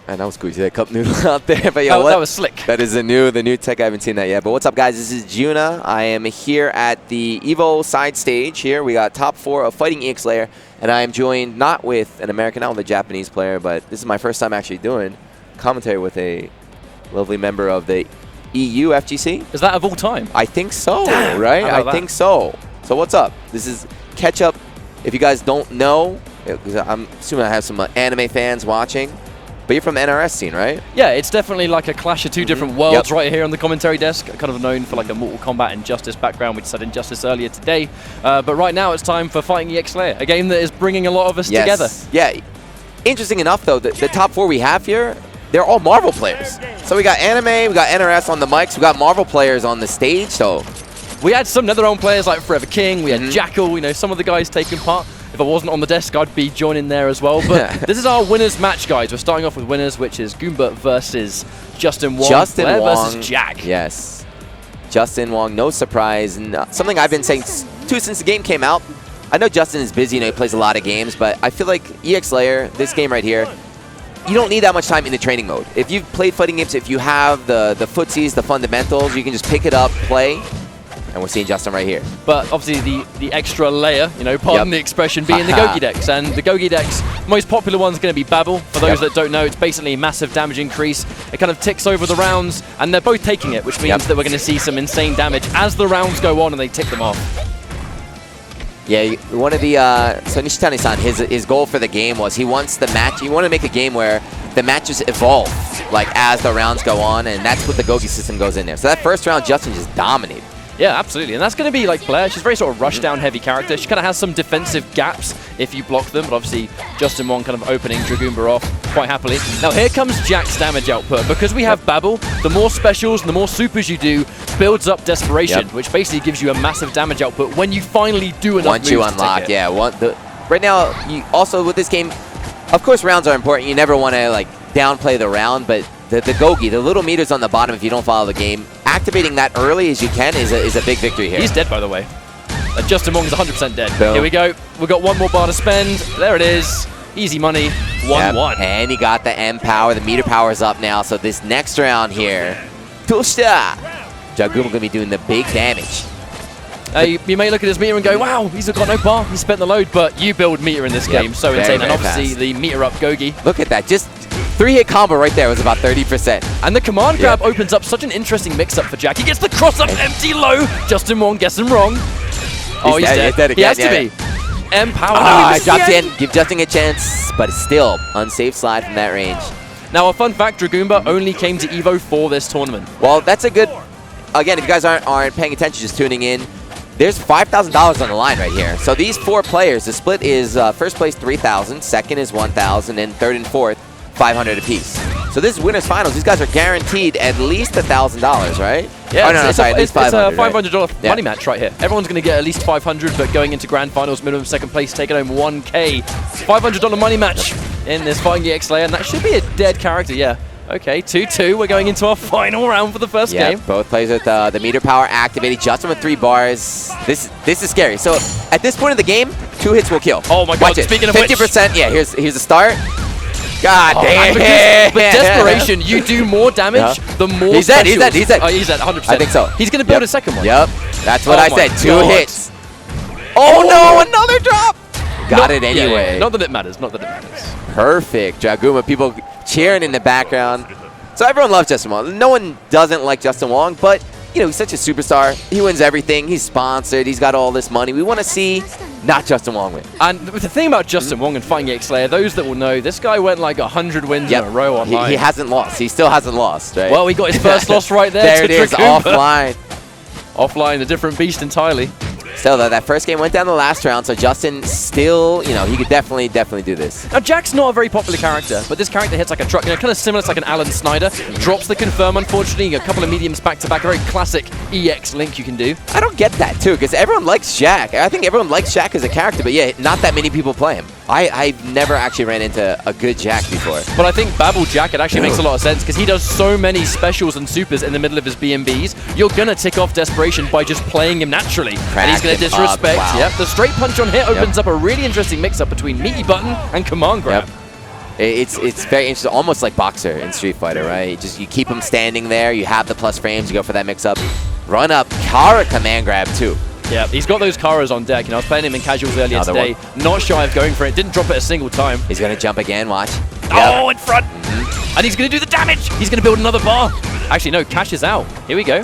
And I was squeezing that cup noodle out there, but yeah, that was slick. That is the new tech. I haven't seen that yet. But what's up, guys? This is Juna. I am here at the EVO side stage. Here we got top 4 of Fighting EX Layer, and I am joined not with an American, not with a Japanese player, but this is my first time actually doing commentary with a lovely member of the EU FGC. Is that of all time? I think so. Damn, right? I think so. So what's up? This is Ketchup. If you guys don't know, because I'm assuming I have some anime fans watching. But you're from the NRS scene, right? Yeah, it's definitely like a clash of two different worlds right here on the commentary desk. Kind of known for like a Mortal Kombat Injustice background. We just had Injustice earlier today. But right now it's time for Fighting EX Layer, a game that is bringing a lot of us together. Yeah. Interesting enough, though, the top 4 we have here, they're all Marvel players. So we got anime, we got NRS on the mics, we got Marvel players on the stage. So we had some NetherRealm players like Forever King, we had Jackal, you know, some of the guys taking part. If I wasn't on the desk, I'd be joining there as well. But this is our winners match, guys. We're starting off with winners, which is Goomba versus Justin Wong. Justin Wong versus Jack. Yes. Justin Wong, no surprise. And something I've been saying too since the game came out. I know Justin is busy, you know, he plays a lot of games, but I feel like EX Layer, this game right here, you don't need that much time in the training mode. If you've played fighting games, if you have the footsies, the fundamentals, you can just pick it up, play. And we're seeing Justin right here. But obviously the extra layer, you know, pardon the expression, being the Gogi decks. And the Gogi decks, most popular one's going to be Babel. For those that don't know, it's basically a massive damage increase. It kind of ticks over the rounds, and they're both taking it, which means that we're going to see some insane damage as the rounds go on and they tick them off. Yeah, one of the, so Nishitani-san, his goal for the game was he wants the match, you want to make a game where the matches evolve, like as the rounds go on, and that's what the Gogi system goes in there. So that first round, Justin just dominated. Yeah, absolutely. And that's going to be like Blair. She's a very sort of rushdown heavy character. She kind of has some defensive gaps if you block them, but obviously Justin Wong kind of opening Dragoomba off quite happily. Now here comes Jack's damage output. Because we have Babel, the more specials and the more supers you do builds up Desperation, which basically gives you a massive damage output when you finally do enough Once you unlock, right now, you also with this game, of course rounds are important. You never want to like downplay the round, but the Gogi, the little meters on the bottom if you don't follow the game, activating that early as you can is a big victory here. He's dead, by the way. Justin Wong is 100% dead. Boom. Here we go. We've got one more bar to spend. There it is. Easy money. 1-1. And he got the M power. The meter power is up now. So this next round here, Toshita, Dragoomba going to be doing the big damage. You may look at his meter and go, wow, he's got no bar. He spent the load, but you build meter in this game. So insane. And obviously the meter up Gogi. Look at that. Just 3-hit combo right there was about 30%. And the command grab opens up such an interesting mix-up for Jack. He gets the cross-up empty low. Justin Wong gets him wrong. Oh, he's dead. Again. He has to be. M-power. Dropped in. Give Justin a chance, but still unsafe slide from that range. Now, a fun fact, Dragoomba only came to EVO for this tournament. Well, that's a good... Again, if you guys aren't paying attention, just tuning in, there's $5,000 on the line right here. So these 4 players, the split is first place $3,000, second is $1,000, and third and fourth $500 apiece. So this is winners finals. These guys are guaranteed at least $1,000, right? Yeah, at least $500. It's a $500 money match right here. Everyone's going to get at least $500, but going into grand finals, minimum second place, taking home $1K. $500 money match in this Fighting EX Layer, and that should be a dead character, Okay, 2-2. We're going into our final round for the first game. Both players with the meter power activated. Justin with 3 bars. This is scary. So at this point in the game, 2 hits will kill. Oh my God! Speaking of 50%. Which, yeah. Here's the start. God damn. But Desperation, you do more damage the more. He's dead. He's dead. Oh, he's dead. 100%. I think so. He's going to build a second one. Yep. That's what I said. 2 hits. Oh no! Another drop. Got it anyway. Yeah. Not that it matters. Not that it matters. Perfect. Dragoomba, people cheering in the background. So everyone loves Justin Wong. No one doesn't like Justin Wong, but you know, he's such a superstar. He wins everything. He's sponsored. He's got all this money. We want to see not Justin Wong win. And the thing about Justin Wong and Fighting EX Layer, those that will know, this guy went like 100 wins in a row online. He hasn't lost. He still hasn't lost, right? Well, he got his first loss right there. There it is, offline. Offline, a different beast entirely. Still, though, that first game went down the last round, so Justin still, you know, he could definitely do this. Now, Jack's not a very popular character, but this character hits like a truck, you know, kind of similar to like an Alan Snyder. Drops the confirm, unfortunately, a couple of mediums back-to-back, a very classic EX link you can do. I don't get that, too, because everyone likes Jack. I think everyone likes Jack as a character, but yeah, not that many people play him. I've never actually ran into a good Jack before. But I think Babel Jack, it actually makes a lot of sense, because he does so many specials and supers in the middle of his BMBs, you're going to tick off Desperation by just playing him naturally. And he's going to disrespect. Yep, the straight punch on hit opens up a really interesting mix-up between meaty button and command grab. It's very interesting, almost like Boxer in Street Fighter, right? Just you keep him standing there, you have the plus frames, you go for that mix-up. Run up, Kara command grab too. Yeah, he's got those Karas on deck. You know, I was playing him in casuals earlier today. One. Not shy of going for it. Didn't drop it a single time. He's going to jump again, watch. Oh, in front! And he's going to do the damage! He's going to build another bar. Actually, no, Cash is out. Here we go.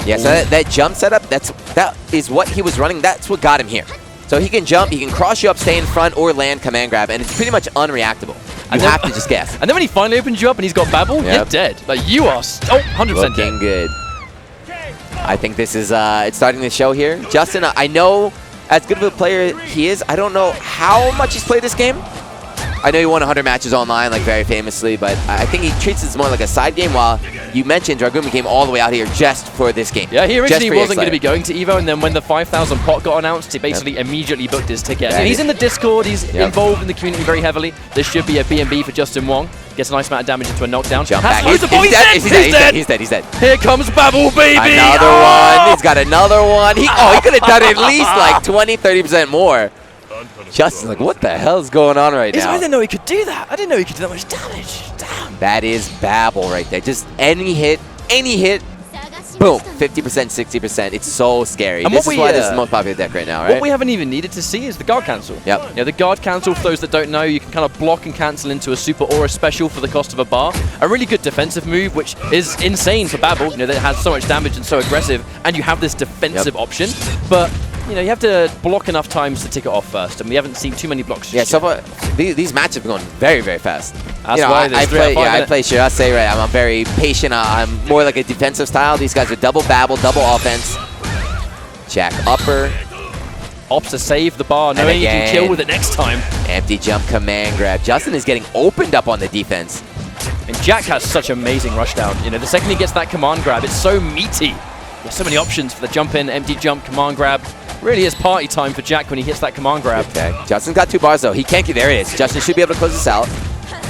Yeah, so that jump setup, that is what he was running. That's what got him here. So he can jump, he can cross you up, stay in front, or land command grab, and it's pretty much unreactable. You have to just guess. And then when he finally opens you up and he's got Babel, you're dead. Like, you are 100% looking dead. good. I think this is it's starting to show here. Justin, I know as good of a player he is, I don't know how much he's played this game. I know he won 100 matches online, like very famously, but I think he treats this more like a side game, while you mentioned Draguma came all the way out here just for this game. Yeah, he originally wasn't going to be going to EVO, and then when the 5,000 pot got announced, he basically immediately booked his ticket. So he's in the Discord, he's involved in the community very heavily. This should be a B&B for Justin Wong. Gets a nice amount of damage into a knockdown. Jump back. He's dead. He's dead. Here comes Babel, baby! Another one. He's got another one. He could have done at least like 20, 30% more. Justin's like, what the hell is going on right now? I didn't know he could do that. I didn't know he could do that much damage. Damn. That is Babel right there. Just any hit, boom, 50%, 60%. It's so scary. And this is why this is the most popular deck right now, right? What we haven't even needed to see is the guard cancel. Yep. You know, the guard cancel, for those that don't know, you can kind of block and cancel into a super or a special for the cost of a bar. A really good defensive move, which is insane for Babel. You know, that it has so much damage and so aggressive, and you have this defensive option. But you know, you have to block enough times to tick it off first, and we haven't seen too many blocks. Yeah, so far, these matches have been going very, very fast. That's why I play Shirase, right? I'm very patient. I'm more like a defensive style. These guys are double Babel, double offense. Jack upper. Opts to save the bar, knowing you can kill with it next time. Empty jump command grab. Justin is getting opened up on the defense. And Jack has such amazing rushdown. You know, the second he gets that command grab, it's so meaty. There's so many options for the jump in, empty jump, command grab. Really is party time for Jack when he hits that command grab. Okay, Justin's got 2 bars though. He can't get, there it is. Justin should be able to close this out.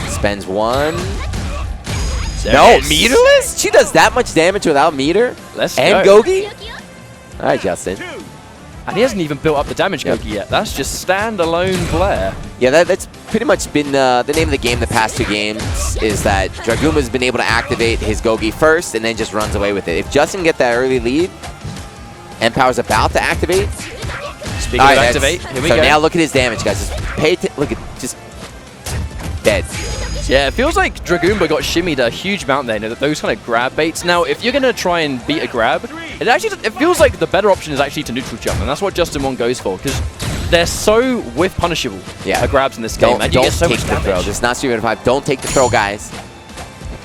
Spends 1. No, meterless? She does that much damage without meter? Let's and go. Gogi? All right, Justin. And he hasn't even built up the damage Gogi yet. That's just standalone Blair. Yeah, that's pretty much been the name of the game the past 2 games, is that Draguma's been able to activate his Gogi first and then just runs away with it. If Justin can get that early lead, Empower's about to activate. Speaking of activate, here we go. So now look at his damage, guys. Just look at, just dead. Yeah, it feels like Dragoomba got shimmied a huge amount there. You know, those kind of grab baits. Now, if you're going to try and beat a grab, it feels like the better option is actually to neutral jump, and that's what Justin Wong goes for, because they're so whiff punishable. Yeah, grabs in this game, and you get so much damage. Throw. This is not Street Fighter 5. Don't take the throw, guys.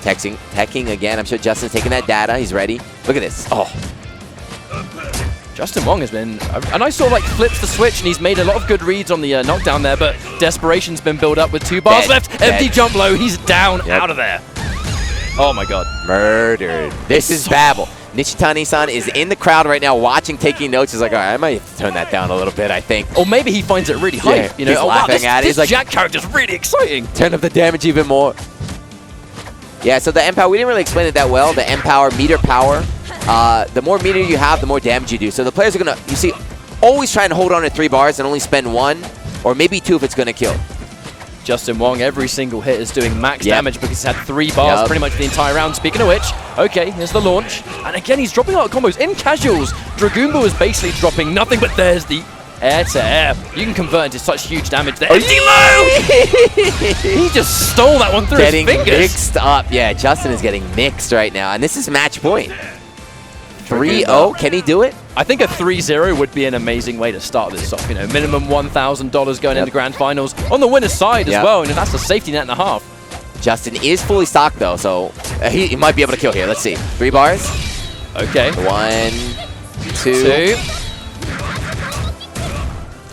Teching again. I'm sure Justin's taking that data. He's ready. Look at this. Oh. Justin Wong has been a nice sort of like flips the switch, and he's made a lot of good reads on the knockdown there, but desperation's been built up with 2 bars left. Empty jump low. He's down, out of there. Oh my god. Murdered. This is Babel. Nishitani-san is in the crowd right now watching, taking notes. He's like, all right, I might have to turn that down a little bit, I think. Or maybe he finds it really hype. You know, he's laughing at it. This like, Jack character's really exciting. Turn up the damage even more. Yeah, so the Empower, we didn't really explain it that well. The Empower, meter power. The more meter you have, the more damage you do. So the players are going to, you see, always try and hold on to 3 bars and only spend 1 or maybe 2 if it's going to kill. Justin Wong, every single hit is doing max damage because he's had 3 bars pretty much the entire round. Speaking of which, okay, here's the launch. And again, he's dropping out combos. In casuals, Dragoomba was basically dropping nothing, but there's the air-to-air. You can convert into such huge damage there. He just stole that one through his fingers. Getting mixed up. Yeah, Justin is getting mixed right now. And this is match point. 3-0, can he do it? I think a 3-0 would be an amazing way to start this off. You know, minimum $1,000 going into grand finals on the winner's side as well. And that's a safety net and a half. Justin is fully stocked though, so he might be able to kill here. Let's see. 3 bars. Okay. 1, 2.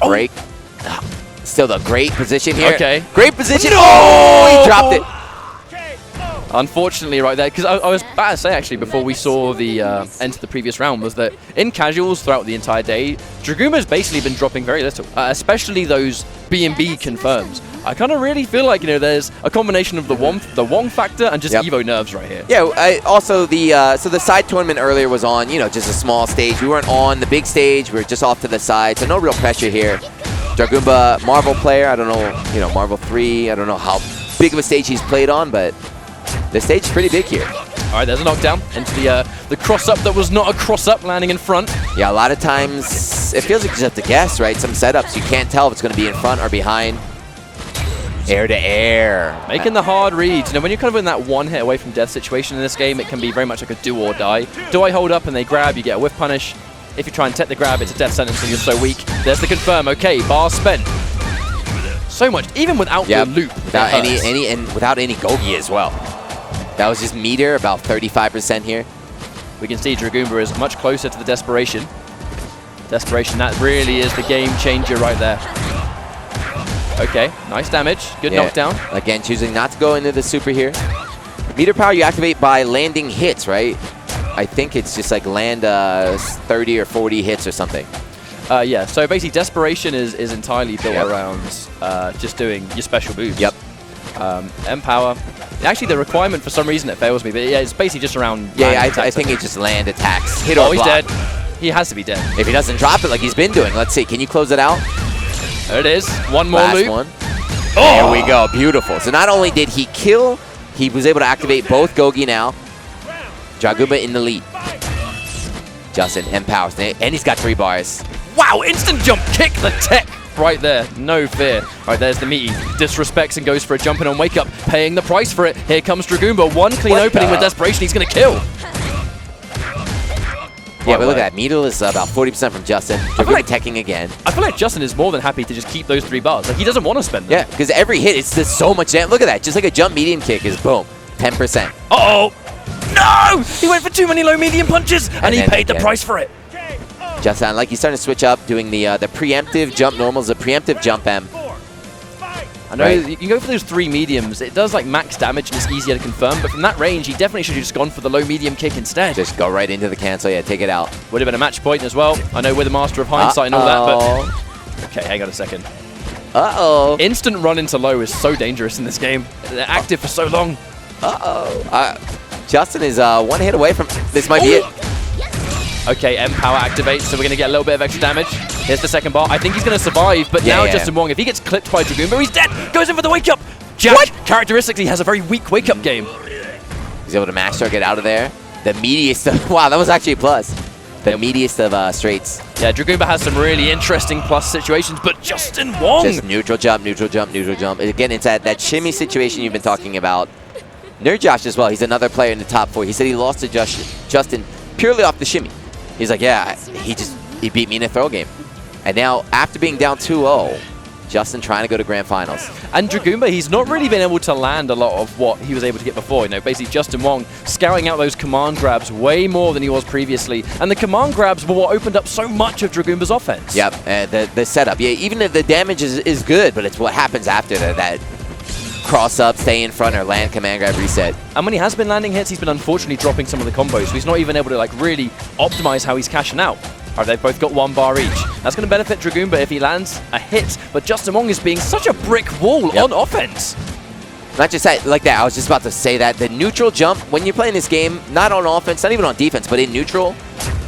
Break. Still the great position here. Okay. Great position. Oh, he dropped it. Unfortunately, right there, because I was about to say, actually, before we saw the end to the previous round, was that in casuals throughout the entire day, Draguma's basically been dropping very little, especially those B&B confirms. I kind of really feel like, you know, there's a combination of the Wong factor and just EVO nerves right here. Yeah, also so the side tournament earlier was on, you know, just a small stage. We weren't on the big stage. We were just off to the side, so no real pressure here. Dragoomba, Marvel player. I don't know, you know, Marvel 3. I don't know how big of a stage he's played on, but the stage is pretty big here. All right, there's a knockdown into the cross-up that was not a cross-up, landing in front. Yeah, a lot of times it feels like you just have to guess, right? Some setups, you can't tell if it's going to be in front or behind. Air to air. Making the hard reads. You know, when you're kind of in that one hit away from death situation in this game, it can be very much like a do or die. Do I hold up and they grab, you get a whiff punish. If you try and tech the grab, it's a death sentence and you're so weak. There's the confirm. Okay, bar spent. So much, even without the loop. Without and without any Gogi as well. That was just meter, about 35% here. We can see Dragoomba is much closer to the desperation. Desperation, that really is the game changer right there. Okay, nice damage. Good knockdown. Again, choosing not to go into the super here. Meter power you activate by landing hits, right? I think it's just like land 30 or 40 hits or something. Yeah, so basically desperation is entirely built around just doing your special moves. Yep. Empower. Actually, the requirement for some reason it fails me, but yeah, it's basically just around. I think it's just land attacks. Hit or he's block. dead. He has to be dead. If he doesn't drop it like he's been doing, let's see. Can you close it out? There it is. One more Last loop. one. Oh! There we go. Beautiful. So not only did he kill, he was able to activate both Gogi now. Dragoomba in the lead. Justin empowers, and he's got 3 bars. Wow, instant jump kick, the tech right there. No fear. All right, there's the meaty. Disrespects and goes for a jump in on wake up, paying the price for it. Here comes Dragoomba. One clean opening with desperation. He's going to kill. Yeah, but look at that. Meadle is about 40% from Justin. Dragoomba teching again. I feel like Justin is more than happy to just keep those 3 bars. Like, he doesn't want to spend them. Yeah, because every hit, it's just so much damage. Look at that. Just like a jump medium kick is boom, 10%. Uh-oh. No! He went for too many low medium punches, and he paid the price for it. Justin, like he's starting to switch up, doing the preemptive jump normals, the preemptive jump M. I know you can go for those 3 mediums. It does like max damage and it's easier to confirm, but from that range, he definitely should have just gone for the low medium kick instead. Just go right into the cancel, yeah, take it out. Would have been a match point as well. I know we're the master of hindsight and all that, but... Okay, hang on a second. Uh-oh. Instant run into low is so dangerous in this game. They're active for so long. Justin is 1 hit away from... This might be it. Okay, M power activates, so we're going to get a little bit of extra damage. Here's the second bar. I think he's going to survive, but now Justin Wong, if he gets clipped by Dragoomba, he's dead! Goes in for the wake-up! Jack, characteristically, has a very weak wake-up game. He's able to mash start, get out of there. The meatiest of... Wow, that was actually a plus. The meatiest of straights. Yeah, Dragoomba has some really interesting plus situations, but Justin Wong... Just neutral jump, neutral jump, neutral jump. Again, it's that shimmy situation you've been talking about. Nerd Josh as well, he's another player in the top 4. He said he lost to Justin purely off the shimmy. He's like, yeah, he beat me in a throw game. And now, after being down 2-0, Justin trying to go to grand finals. And Dragoomba, he's not really been able to land a lot of what he was able to get before. You know, basically Justin Wong scouring out those command grabs way more than he was previously. And the command grabs were what opened up so much of Dragoomba's offense. Yep, the setup. Yeah, even if the damage is good, but it's what happens after that cross up, stay in front, or land command grab reset. And when he has been landing hits, he's been unfortunately dropping some of the combos, so he's not even able to like really optimize how he's cashing out. All right, they've both got 1 bar each. That's going to benefit Dragoomba if he lands a hit, but Justin Wong is being such a brick wall on offense. Not just that, like that, I was just about to say that. The neutral jump, when you're playing this game, not on offense, not even on defense, but in neutral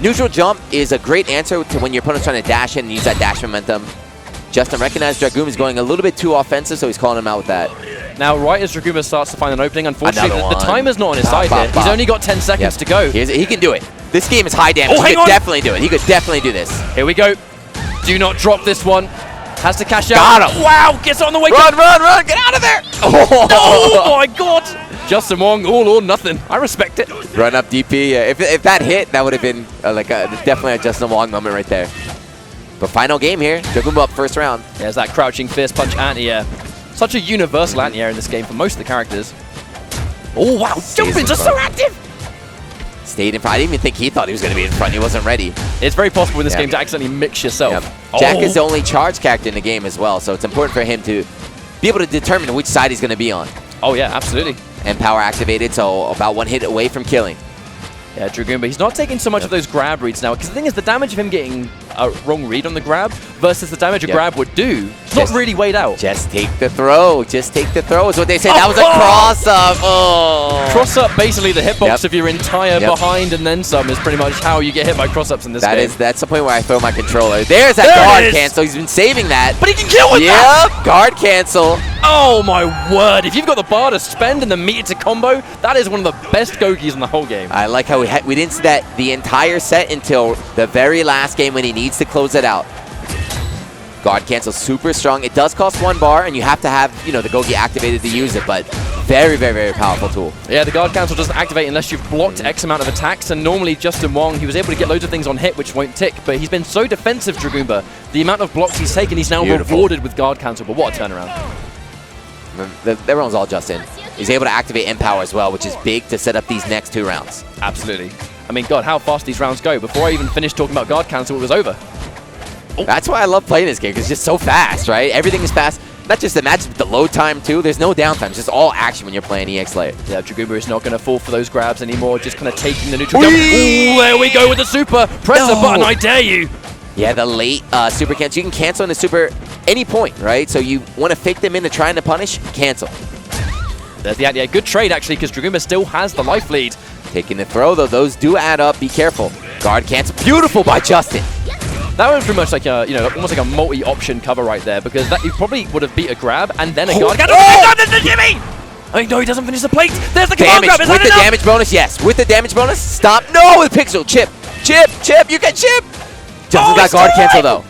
jump is a great answer to when your opponent's trying to dash in and use that dash momentum. Justin recognized Dragoomba is going a little bit too offensive, so he's calling him out with that. Now, right as Dragoomba starts to find an opening, unfortunately, the timer's not on his side here. He's only got 10 seconds to go. He can do it. This game is high damage. He could definitely do it. He could definitely do this. Here we go. Do not drop this one. Has to cash out. Got him. Wow, gets on the wake up. Run. Get out of there. Oh, my God. Justin Wong, all or nothing. I respect it. Run up DP. If that hit, that would have been definitely a Justin Wong moment right there. But final game here. Dragoomba up first round. There's that crouching fierce punch anti-air. Such a universal anti-air in this game for most of the characters. Oh, wow. Jump-ins are so active. Stayed in front. I didn't even think he thought he was going to be in front. He wasn't ready. It's very possible in this game to accidentally mix yourself. Jack is the only charge character in the game as well, so it's important for him to be able to determine which side he's going to be on. Oh, yeah, absolutely. And power activated, so about 1 hit away from killing. Yeah, Dragoomba, he's not taking so much of those grab reads now, because the thing is, the damage of him getting a wrong read on the grab versus the damage a grab would do. It's not really weighed out. Just take the throw. Just take the throw is what they say. That was a cross-up. Oh. Cross-up, basically the hitbox of your entire behind and then some is pretty much how you get hit by cross-ups in this game. That's the point where I throw my controller. There's that guard cancel. He's been saving that. But he can kill with that! Yep, guard cancel. Oh my word. If you've got the bar to spend and the meter to combo, that is one of the best Gogis in the whole game. I like how we didn't see that the entire set until the very last game when he needs to close it out. Guard cancel super strong. It does cost 1 bar, and you have to have, you know, the Gogi activated to use it, but very, very, very powerful tool. Yeah, the guard cancel doesn't activate unless you've blocked X amount of attacks, and normally Justin Wong, he was able to get loads of things on hit which won't tick, but he's been so defensive, Dragoomba. The amount of blocks he's taken, he's now rewarded with guard cancel, but what a turnaround. Everyone's all Justin. He's able to activate Empower as well, which is big to set up these next 2 rounds. Absolutely. I mean, God, how fast these rounds go. Before I even finished talking about guard cancel, it was over. That's why I love playing this game, because it's just so fast, right? Everything is fast. Not just the match, but the load time, too. There's no downtime. It's just all action when you're playing EX Layer. Yeah, Dragoomba is not going to fall for those grabs anymore, just kind of taking the neutral jump. Ooh, there we go with the super. Press the button, I dare you. Yeah, the late super cancel. You can cancel in the super any point, right? So you want to fake them into trying to punish, cancel. There's the idea. Good trade, actually, because Dragoomba still has the life lead. Taking the throw, though. Those do add up. Be careful. Guard cancel. Beautiful by Justin. That was pretty much like a, you know, almost like a multi-option cover right there, because that you probably would have beat a grab and then a guard. There's the Jimmy! Oh, no, he doesn't finish the plate. There's the command grab. Is with that the enough? damage bonus, yes. With the damage bonus, stop. No, with Pixel. Chip. Chip. Chip. You can chip. Justin's got guard cancel, though.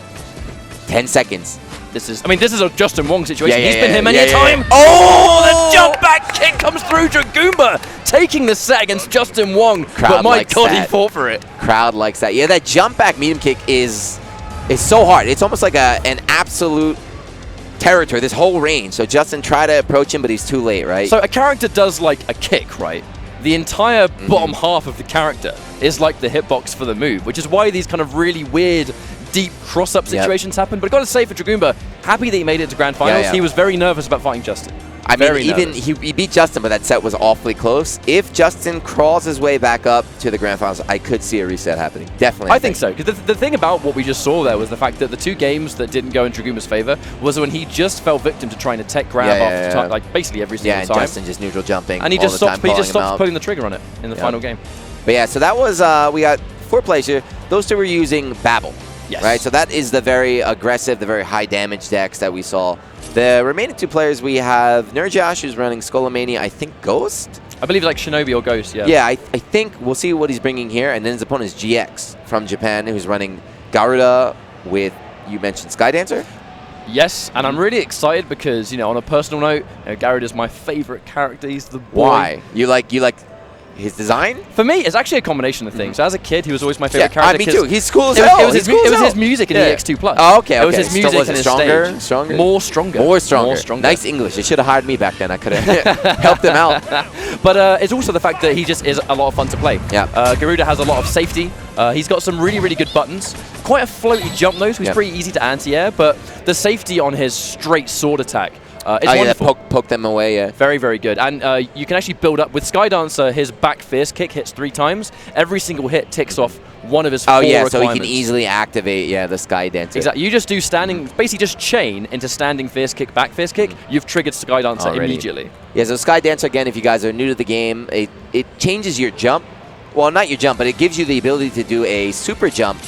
10 seconds. This is a Justin Wong situation. Yeah, He's been here many a time. Oh, the jump back kick comes through. Dragoomba taking the set against Justin Wong. Crowd but my likes God, that. he fought for it. Crowd likes that. Yeah, that jump back medium kick is so hard. It's almost like an absolute territory, this whole range. So Justin tried to approach him, but he's too late, right? So a character does like a kick, right? The entire bottom half of the character is like the hitbox for the move, which is why these kind of really weird, deep cross-up situations happen. But I've got to say, for Dragoomba, happy that he made it to Grand Finals. He was very nervous about fighting Justin. I mean, even he beat Justin, but that set was awfully close. If Justin crawls his way back up to the Grand Finals, I could see a reset happening. Definitely. I think so. Because the thing about what we just saw there was the fact that the 2 games that didn't go in Dragoomba's favor was when he just fell victim to trying to tech grab after time, like basically every single time. Yeah, and Justin just neutral jumping. And he just stopped pulling the trigger on it in the final game. But yeah, so that was, we got 4 players here. Those 2 were using Babel. Yes. Right, so that is the very aggressive, the very high damage decks that we saw. The remaining 2 players, we have Nerjash, who's running Skullomania, I think Ghost? I believe like Shinobi or Ghost, yeah. Yeah, I think we'll see what he's bringing here. And then his opponent is GX from Japan, who's running Garuda with, you mentioned Sky Dancer? Yes, and I'm really excited because, you know, on a personal note, Garuda's my favorite character. He's the boy. Why? You like his design? For me, it's actually a combination of things. So as a kid, he was always my favorite character. Me too. He's cool as hell. It was his music in EX2+. Oh, okay. It was his music and his stage. Stronger? More stronger. Nice English. They should have hired me back then. I could have helped him out. But it's also the fact that he just is a lot of fun to play. Yeah. Garuda has a lot of safety. He's got some really, really good buttons. Quite a floaty jump, though, so he's pretty easy to anti-air. But the safety on his straight sword attack is wonderful. Poke them away, yeah. Very, very good. And you can actually build up. With Skydancer, his back fierce kick hits 3 times. Every single hit ticks off one of his 4 requirements. So he can easily activate, the Sky Dancer. Exactly. You just do standing, basically just chain into standing fierce kick, back fierce kick. You've triggered Skydancer immediately. Yeah, so Sky Dancer, again, if you guys are new to the game, it changes your jump. Well, not your jump, but it gives you the ability to do a super jump.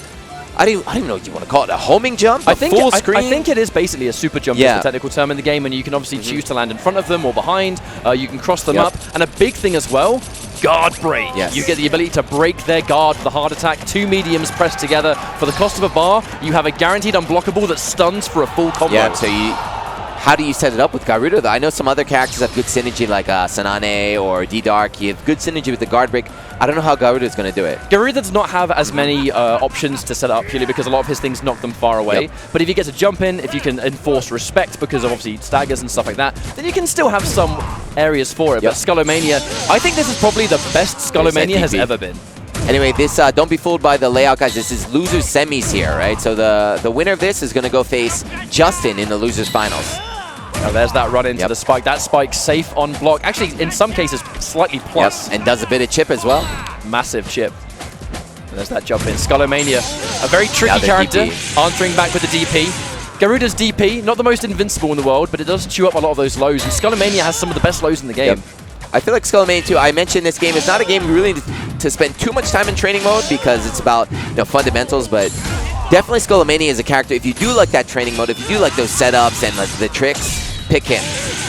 I don't even know what you want to call it, a homing jump? Full screen? I think it is basically a super jump, is the technical term in the game, and you can obviously choose to land in front of them or behind. You can cross them up. And a big thing as well, guard break. Yes. You get the ability to break their guard with a hard attack. 2 mediums pressed together. For the cost of a bar, you have a guaranteed unblockable that stuns for a full combo. Yeah, so how do you set it up with Garuda, though? I know some other characters have good synergy, like Sanane or D-Dark. You have good synergy with the guard break. I don't know how Garuda is going to do it. Garuda does not have as many options to set up, purely because a lot of his things knock them far away. But if you get to jump in, if you can enforce respect because of obviously staggers and stuff like that, then you can still have some areas for it. But Skullomania, I think this is probably the best Skullomania has ever been. Anyway, this don't be fooled by the layout, guys. This is losers semis here, right? So the winner of this is going to go face Justin in the losers finals. Now there's that run into the spike. That spike safe on block. Actually, in some cases, slightly plus. And does a bit of chip as well. Massive chip. And there's that jump in. Skullomania A very tricky Now the character, DP. answering back with the DP. Garuda's DP, not the most invincible in the world, but it does chew up a lot of those lows, and Skullomania has some of the best lows in the game. Yep. I feel like Skullomania too, I mentioned this game is not a game we really need to spend too much time in training mode because it's about fundamentals, but definitely Skullomania is a character. If you do like that training mode, if you do like those setups and like the tricks, pick him.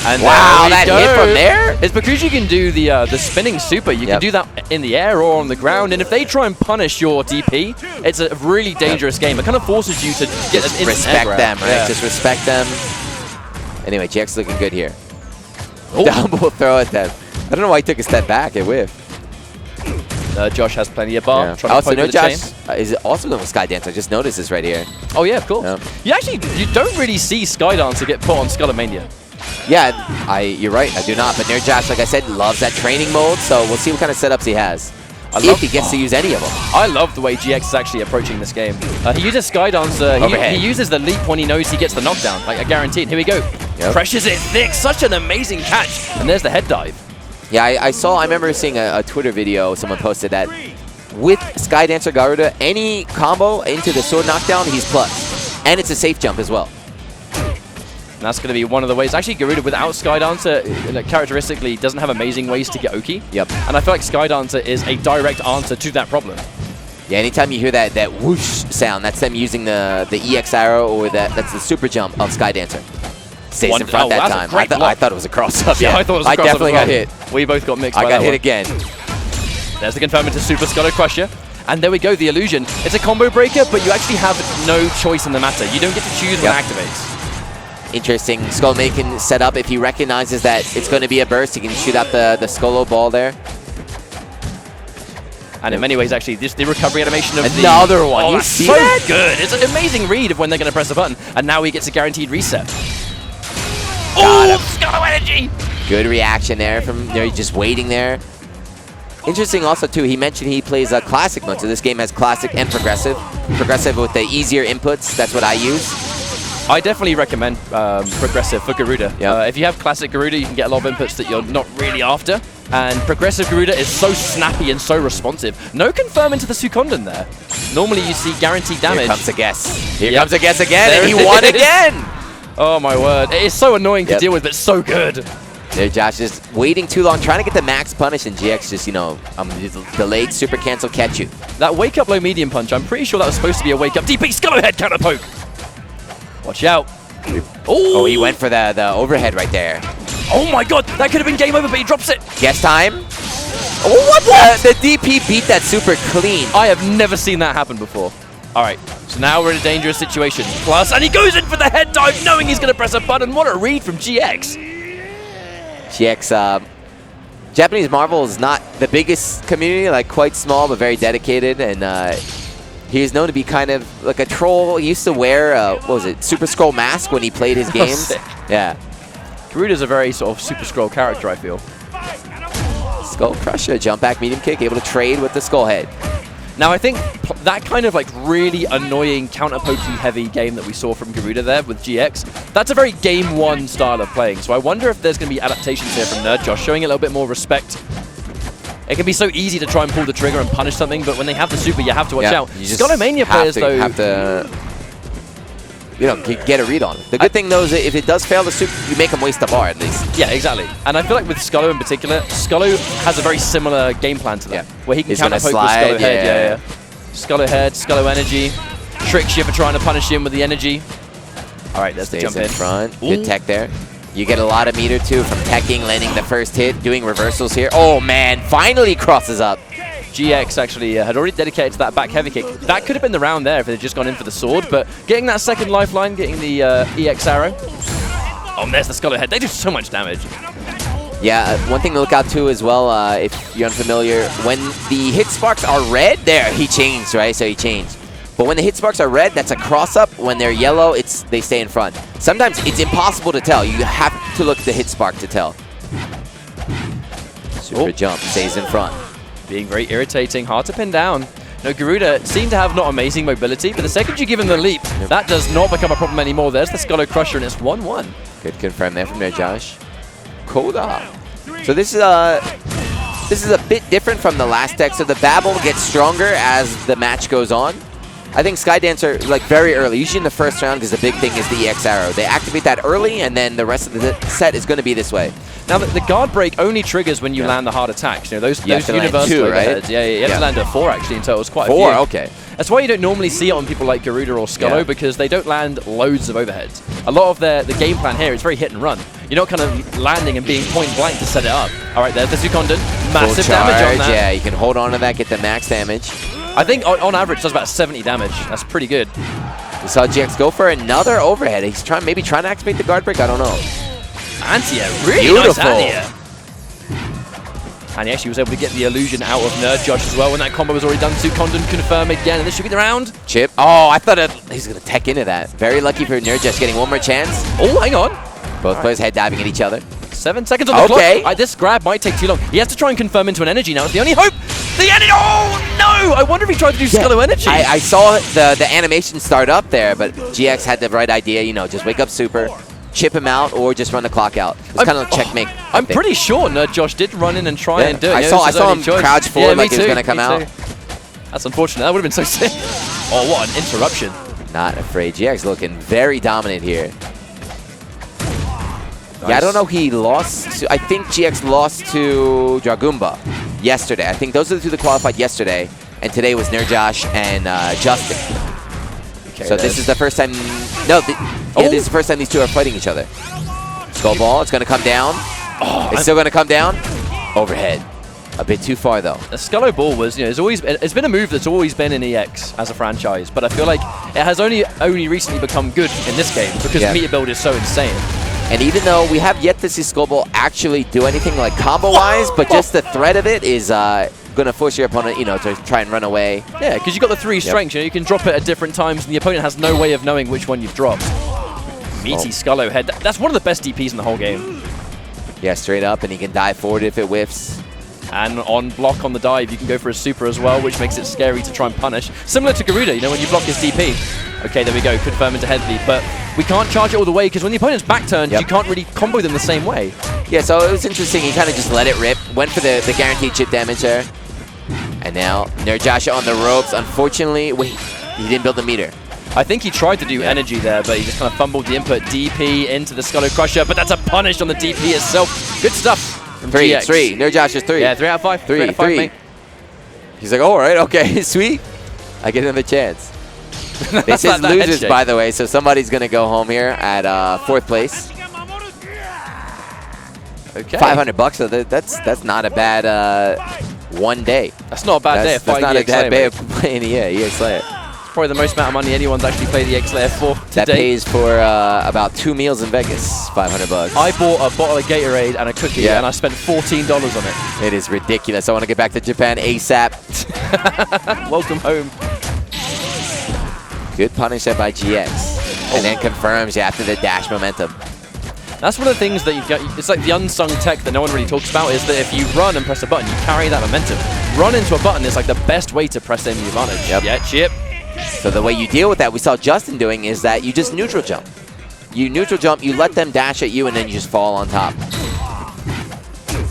And wow, that hit from there? It's because you can do the spinning super. You can do that in the air or on the ground, and if they try and punish your DP, it's a really dangerous game. It kind of forces you to get an instant respect them, right? Yeah. Just respect them. Anyway, GX looking good here. Double throw at them. I don't know why he took a step back. It whiffed. Josh has plenty of bar. Also, no, Josh is also going with Skydancer. I just noticed this right here. Oh yeah, of course. You don't really see Skydancer get put on Skullomania. Yeah, you're right. I do not. But Nerd Josh, like I said, loves that training mode. So we'll see what kind of setups he has. If he gets to use any of them. I love the way GX is actually approaching this game. He uses Skydancer. He uses the leap when he knows he gets the knockdown. Like, I guarantee it. Here we go. Pressures it thick. Such an amazing catch. And there's the head dive. Yeah, I remember seeing a Twitter video. Someone posted that with Skydancer Garuda, any combo into the sword knockdown, he's plus. And it's a safe jump as well. And that's going to be one of the ways. Actually, Garuda without Skydancer, characteristically, doesn't have amazing ways to get Oki. Yep. And I feel like Skydancer is a direct answer to that problem. Yeah, anytime you hear that whoosh sound, that's them using the EX arrow or that's the super jump of Skydancer. Stays in front that time. I thought it was a cross-up. Yeah, I thought it was a cross-up. I definitely got hit. We both got mixed. I got hit again. There's the confirm into Super Sculler Crusher. And there we go, the illusion. It's a combo breaker, but you actually have no choice in the matter. You don't get to choose when it activates. Interesting. Skullomania can set up if he recognizes that it's going to be a burst. He can shoot out the Skullo ball there. And in many ways, actually, the recovery animation of another one. Oh, you see that? Good. It's an amazing read of when they're going to press a button. And now he gets a guaranteed reset. Got him. Skullo energy. Good reaction there from just waiting there. Interesting also, too, he mentioned he plays a classic mode. So this game has classic and progressive. Progressive with the easier inputs. That's what I use. I definitely recommend progressive for Garuda. If you have classic Garuda, you can get a lot of inputs that you're not really after. And progressive Garuda is so snappy and so responsive. No confirm into the Sukonden there. Normally you see guaranteed damage. Here comes a guess. Here comes a guess again, and he won is. again! Oh my word. It is so annoying to deal with, but so good. There, Josh just waiting too long, trying to get the max punish, and GX just, delayed super cancel catch you. That wake up low medium punch, I'm pretty sure that was supposed to be a wake up DP Skullo head counter poke. Watch out. Oh, he went for the overhead right there. Oh my god, that could have been game over, but he drops it. Guess time. Oh, what? The DP beat that super clean. I have never seen that happen before. All right, so now we're in a dangerous situation. Plus, and he goes in for the head dive, knowing he's going to press a button. What a read from GX. GX, Japanese Marvel is not the biggest community, like quite small, but very dedicated. And he is known to be kind of like a troll. He used to wear, what was it, Super Scroll mask when he played his games. Yeah. Garuda's a very sort of Super Scroll character, I feel. Skull Crusher, jump back, medium kick, able to trade with the Skull Head. Now, I think that kind of like really annoying counter-pokey heavy game that we saw from Garuda there with GX, that's a very game one style of playing. So I wonder if there's going to be adaptations here from Nerd Josh, showing a little bit more respect. It can be so easy to try and pull the trigger and punish something, but when they have the super, you have to watch out. Skullomania players, though, have to get a read on it. The good thing, though, is that if it does fail the super, you make them waste the bar, at least. Yeah, exactly. And I feel like with Skullo in particular, Skullo has a very similar game plan to that, where he can counter poke with Skullo head. Skullo head, Skullo energy, tricks you for trying to punish him with the energy. All right, there's the jump in front. Good tech there. You get a lot of meter, too, from teching, landing the first hit, doing reversals here. Oh, man, finally crosses up. GX actually had already dedicated to that back heavy kick. That could have been the round there if it had just gone in for the sword, but getting that second lifeline, getting the EX arrow. Oh, and there's the Skullo head. They do so much damage. Yeah, one thing to look out to as well, if you're unfamiliar, when the hit sparks are red, there, he changed, right? So he changed. But when the hit sparks are red, that's a cross-up. When they're yellow, they stay in front. Sometimes it's impossible to tell. You have to look at the hit spark to tell. Super jump, stays in front. Being very irritating, hard to pin down. No, Garuda seemed to have not amazing mobility, but the second you give him the leap, that does not become a problem anymore. There's the Skullo Crusher, and it's 1-1. Good confirm there from there, Josh. Koda. So this is a bit different from the last deck. So the Babel gets stronger as the match goes on. I think Skydancer, like very early, usually in the first round, because the big thing is the EX arrow. They activate that early, and then the rest of the set is going to be this way. Now, the guard break only triggers when you land the hard attacks. You know, those universal two, right? overheads. Yeah, you have to land at 4 actually in total. It's quite a few. 4, okay. That's why you don't normally see it on people like Garuda or Scullo, because they don't land loads of overheads. A lot of the game plan here is very hit and run. You're not kind of landing and being point blank to set it up. All right, there's the Sukondon. Massive damage on that. Yeah, you can hold on to that, get the max damage. I think on average it does about 70 damage. That's pretty good. We saw GX go for another overhead. He's maybe trying to activate the guard break. I don't know. Antia, really beautiful. Nice Antia. And he actually was able to get the illusion out of Nerd Josh as well when that combo was already done. Sukondon confirm again, and this should be the round. Chip. Oh, I thought he's going to tech into that. Very lucky for Nerd Josh getting one more chance. Oh, hang on. Both players head diving at each other. 7 seconds on the clock. This grab might take too long. He has to try and confirm into an energy now. It's the only hope. The energy. Oh, no. I wonder if he tried to do Scullo energy. I saw the animation start up there, but GX had the right idea. You know, just wake up super, chip him out, or just run the clock out. It's kind of like checkmate. I'm pretty sure Nerd Josh did run in and try and do it. I saw him crouch forward like he was going to come out. That's unfortunate. That would have been so sick. Oh, what an interruption. Not afraid. GX looking very dominant here. Nice. Yeah, I don't know. He lost to, I think GX lost to Dragoomba yesterday. I think those are the two that qualified yesterday. And today was Nerdjosh and Justin. Okay, so this is the first time. No, this is the first time these two are fighting each other. Skull Ball. It's going to come down. Oh, it's still going to come down. Overhead. A bit too far though. The Scullo Ball was, it's been a move that's always been in EX as a franchise, but I feel like it has only recently become good in this game because meter build is so insane. And even though we have yet to see Skull Ball actually do anything like combo-wise, but just the threat of it is going to force your opponent, to try and run away. Yeah, because you've got the 3 strengths. You can drop it at different times, and the opponent has no way of knowing which one you've dropped. Meaty Scullo head. That's one of the best DPs in the whole game. Yeah, straight up, and he can dive forward if it whiffs. And on block on the dive, you can go for a super as well, which makes it scary to try and punish. Similar to Garuda, when you block his DP. Okay, there we go, confirm into head lead, but we can't charge it all the way because when the opponent's back turned, you can't really combo them the same way. Yeah, so it was interesting. He kind of just let it rip, went for the guaranteed chip damage there. And now Nerdjosh on the ropes. Unfortunately, he didn't build the meter. I think he tried to do energy there, but he just kind of fumbled the input. DP into the Scullo Crusher, but that's a punish on the DP itself. Good stuff. 3. Nerdjosh is 3. Yeah, 3 out of 5. 3 out of 5, mate. He's like, all right, okay, sweet. I get another chance. This is losers, by the way, so somebody's going to go home here at 4th place. Okay. $500, so that's not a bad one day. That's not a bad day of playing EX Slayer. That's not a bad day of playing EX Slayer. Probably the most amount of money anyone's actually played the EX Slayer for today. That pays for about 2 meals in Vegas, $500. I bought a bottle of Gatorade and a cookie, and I spent $14 on it. It is ridiculous. I want to get back to Japan ASAP. Welcome home. Good punish there by GX. And then confirms after the dash momentum. That's one of the things that you get. It's like the unsung tech that no one really talks about, is that if you run and press a button, you carry that momentum. Run into a button is like the best way to press any advantage. Yep. Yeah, chip. So the way you deal with that, we saw Justin doing, is that you just neutral jump. You neutral jump, you let them dash at you, and then you just fall on top.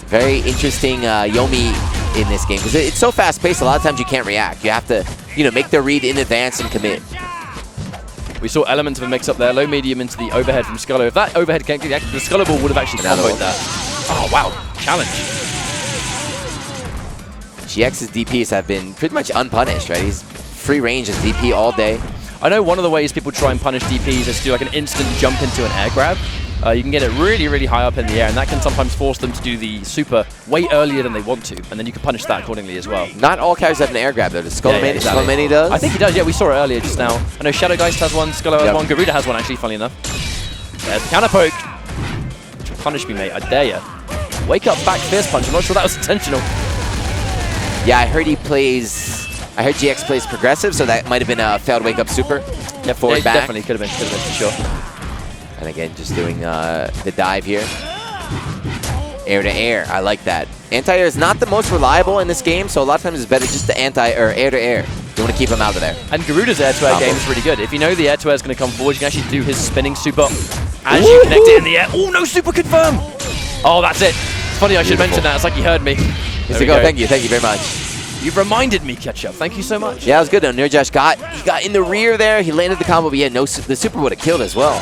Very interesting Yomi in this game, because it's so fast-paced, a lot of times you can't react. You have to, make the read in advance and commit. We saw elements of a mix-up there, low medium into the overhead from Scullo. If that overhead connected, the Scullo Ball would have actually comboed that. Oh, wow. Challenge. GX's DPs have been pretty much unpunished, right? He's free range as DP all day. I know one of the ways people try and punish DPs is to do like an instant jump into an air grab. You can get it really, really high up in the air, and that can sometimes force them to do the super way earlier than they want to, and then you can punish that accordingly as well. Not all characters have an air grab, though. Does Skullomania Mini does? I think he does, yeah. We saw it earlier just now. I know Shadow Geist has one, Scullo has one, Garuda has one, actually, funnily enough. There's the counter poke. Which will punish me, mate. I dare you. Wake up back fierce punch. I'm not sure that was intentional. Yeah, I heard GX plays progressive, so that might have been a failed wake up super. Yeah, forward back. Definitely could have been for sure. And again, just doing the dive here. Air to air, I like that. Anti-air is not the most reliable in this game, so a lot of times it's better just to air to air. You want to keep him out of there. And Garuda's air to air game is really good. If you know the air to air is going to come forward, you can actually do his spinning super as you connect it in the air. Oh, no super confirm. Oh, that's it. It's funny, I should mention that. It's like he heard me. There we go. Thank you very much. You've reminded me, Ketchup. Thank you so much. Yeah, it was good. Nurjash got in the rear there. He landed the combo, but yeah, the super would have killed as well.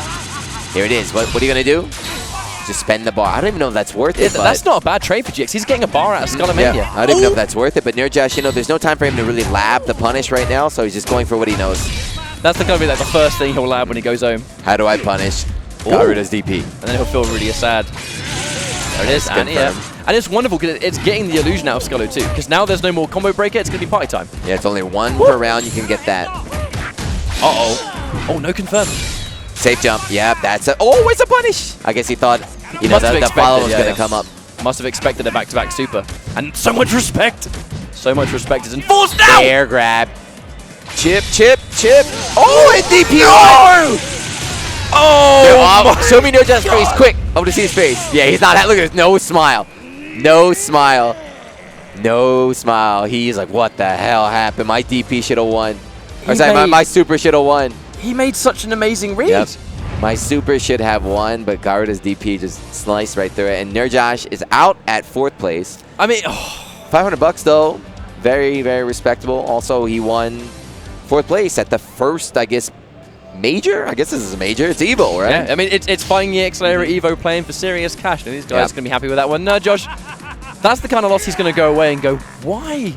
Here it is. What are you going to do? Just spend the bar. I don't even know if that's worth it. That's not a bad trade for GX. He's getting a bar out of Skullomania. Yeah, I don't even know if that's worth it, but Nurjash, there's no time for him to really lab the punish right now, so he's just going for what he knows. That's going to be like the first thing he'll lab when he goes home. How do I punish? Got rid of his DP. And then he'll feel really sad. There it is. And it's wonderful because it's getting the illusion out of Scullo too, because now there's no more combo breaker. It's going to be party time. Yeah, it's only one per round. You can get that. Uh-oh. Oh, no confirm. Safe jump. Yeah, that's a... Oh, it's a punish. I guess he thought, the follow was going to come up. Must have expected a back-to-back super. And so much respect. So much respect is enforced now. Air grab. Chip. Oh, and DP. No! Oh! Show me Nurjash's face, quick. I want to see his face. Yeah, he's not... Look at this. No smile. No smile. No smile. He's like, what the hell happened? My DP should have won. Or sorry, my super should have won. He made such an amazing read. Yep. My super should have won, but Garuda's DP just sliced right through it. And Nurjash is out at 4th place. I mean, $500 though. Very, very respectable. Also, he won 4th place at the first, I guess, major? I guess this is a major. It's EVO, right? Yeah, I mean, it's fighting EX Layer at EVO playing for serious cash. Now, these guys are going to be happy with that one. No, Josh, that's the kind of loss he's going to go away and go, why?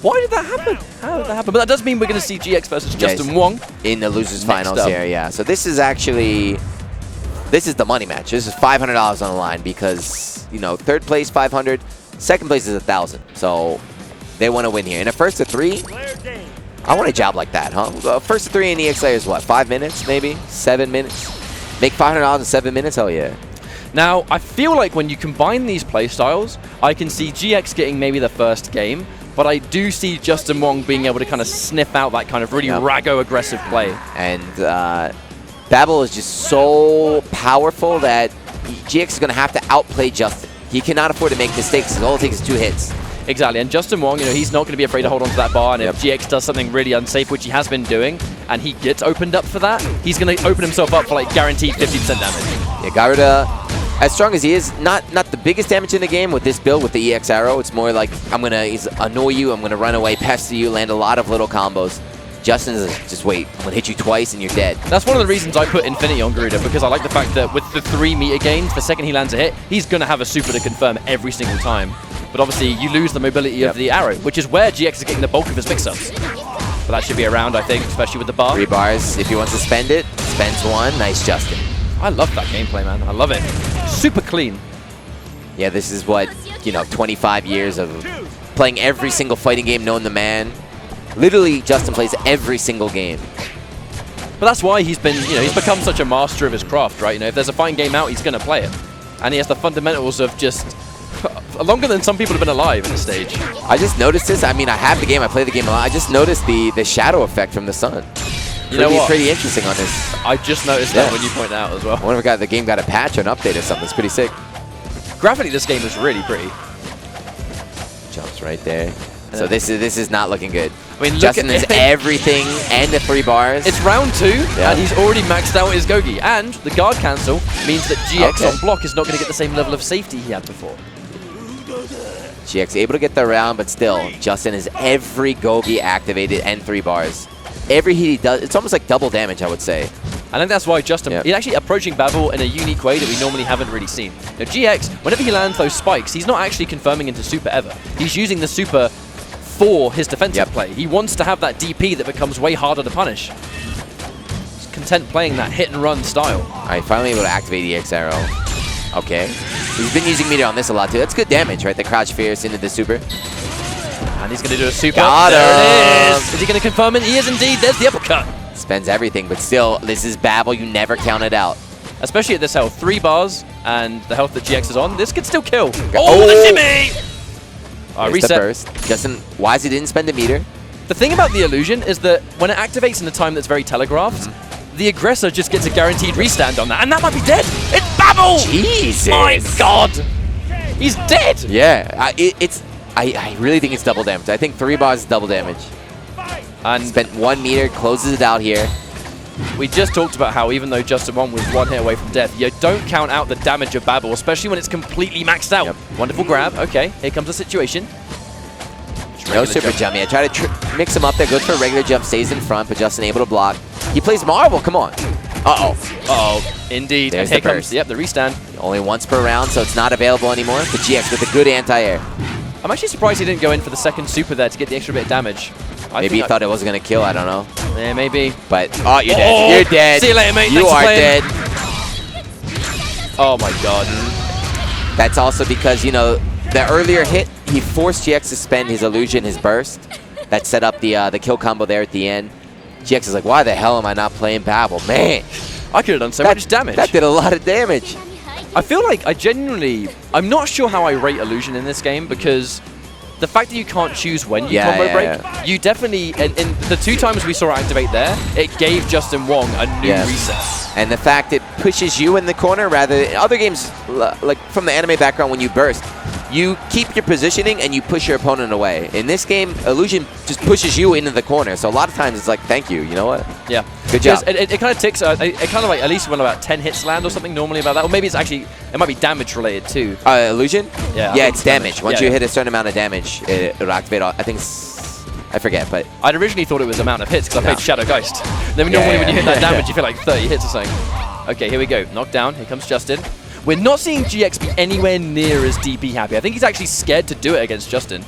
Why did that happen? How did that happen? But that does mean we're going to see GX versus Justin Wong in the losers finals here. Yeah. So this is actually the money match. This is $500 on the line because 3rd place 500, 2nd place is 1,000. So they want to win here. In a 1st to 3, I want a job like that, huh? 1st to 3 in EX Layer is what? 5 minutes, maybe 7 minutes. Make $500 in 7 minutes. Hell yeah. Now I feel like when you combine these play styles, I can see GX getting maybe the first game. But I do see Justin Wong being able to kind of sniff out that kind of really Rago-aggressive play. And Babel is just so powerful that GX is going to have to outplay Justin. He cannot afford to make mistakes. All it takes is 2 hits. Exactly. And Justin Wong, he's not going to be afraid to hold on to that bar. And if GX does something really unsafe, which he has been doing, and he gets opened up for that, he's going to open himself up for like guaranteed 50% damage. Yeah, Garuda, as strong as he is, not the biggest damage in the game with this build with the EX arrow. It's more like I'm going to annoy you, I'm going to run away, pester you, land a lot of little combos. Justin is just wait, I'm going to hit you twice and you're dead. That's one of the reasons I put Infinity on Garuda, because I like the fact that with the 3 meter gains, the second he lands a hit, he's going to have a super to confirm every single time. But obviously, you lose the mobility of the arrow, which is where GX is getting the bulk of his mix-ups. But that should be around, I think, especially with the bar. 3 bars. If he wants to spend it, spends 1. Nice, Justin. I love that gameplay, man. I love it. Super clean. Yeah, this is what, 25 years of playing every single fighting game known to man. Literally, Justin plays every single game. But that's why he's been, he's become such a master of his craft, right? If there's a fighting game out, he's going to play it. And he has the fundamentals of just longer than some people have been alive in the stage. I just noticed this. I mean, I have the game. I play the game a lot. I just noticed the shadow effect from the sun. Pretty interesting on this. I just noticed that when you point it out as well. I wonder if the game got a patch or an update or something. It's pretty sick. Graphically, this game is really pretty. Jumps right there. So this is not looking good. I mean, Justin is everything and the 3 bars. It's round 2, and he's already maxed out his Gogi. And the guard cancel means that GX on block is not going to get the same level of safety he had before. GX able to get the round, but still, Justin is every Gogi activated and 3 bars. Every hit he does, it's almost like double damage, I would say. I think that's why Justin, he's actually approaching Babel in a unique way that we normally haven't really seen. Now, GX, whenever he lands those spikes, he's not actually confirming into super ever. He's using the super for his defensive play. He wants to have that DP that becomes way harder to punish. He's content playing that hit and run style. All right, finally able to activate the EX arrow. Okay. He's been using meter on this a lot too. That's good damage, right? The crouch fierce into the super. And he's going to do a super. Got him. There it is. Is he going to confirm it? He is indeed. There's the uppercut. Spends everything, but still, this is Babel. You never count it out. Especially at this health. 3 bars and the health that GX is on. This could still kill. Oh, the shimmy! Reset. The burst. Justin, why he didn't spend a meter? The thing about the illusion is that when it activates in a time that's very telegraphed, the aggressor just gets a guaranteed restand on that, and that might be dead. It's Babel! Jesus! My God! He's dead! Yeah, I really think it's double damage. I think 3 bars is double damage. And spent 1 meter, closes it out here. We just talked about how even though Justin Wong was 1 hit away from death, you don't count out the damage of Babel, especially when it's completely maxed out. Wonderful grab. Okay, here comes the situation. No super jump. Yeah, try to mix him up there. Goes for a regular jump, stays in front, but Justin able to block. He plays Marvel. Come on. Uh-oh. Uh-oh. Indeed. There's and here the burst. comes, yep, the restand. Only once per round, so it's not available anymore. But GX with a good anti-air. I'm actually surprised he didn't go in for the second super there to get the extra bit of damage. Maybe he thought it wasn't going to kill. I don't know. Yeah, maybe. But, oh, you're dead. You're dead. See you later, mate. You Thanks for are playing. dead. Oh, my God. That's also because, you know, the earlier hit, he forced GX to spend his illusion, his burst. That set up the kill combo there at the end. GX is like, why the hell am I not playing Babel? Man. I could have done so much damage. That did a lot of damage. I feel like I'm not sure how I rate illusion in this game because the fact that you can't choose when you combo break, you definitely, in the 2 times we saw it activate there, it gave Justin Wong a new reset. And the fact it pushes you in the corner rather than other games, like from the anime background when you burst, you keep your positioning and you push your opponent away. In this game, illusion just pushes you into the corner. So a lot of times it's like, thank you, you know what? Yeah. Good job. It kind of ticks, it kind of like at least when about 10 hits land or something normally about that. Or maybe it's actually, it might be damage related too. Illusion? Yeah. Yeah, it's damage. Once you hit a certain amount of damage, it'll activate, I think I forget, but... I'd originally thought it was amount of hits because I played Shadow Geist. Then normally when you hit that damage, you feel like 30 hits or something. Okay, here we go. Knockdown. Here comes Justin. We're not seeing GX be anywhere near as DP happy. I think he's actually scared to do it against Justin.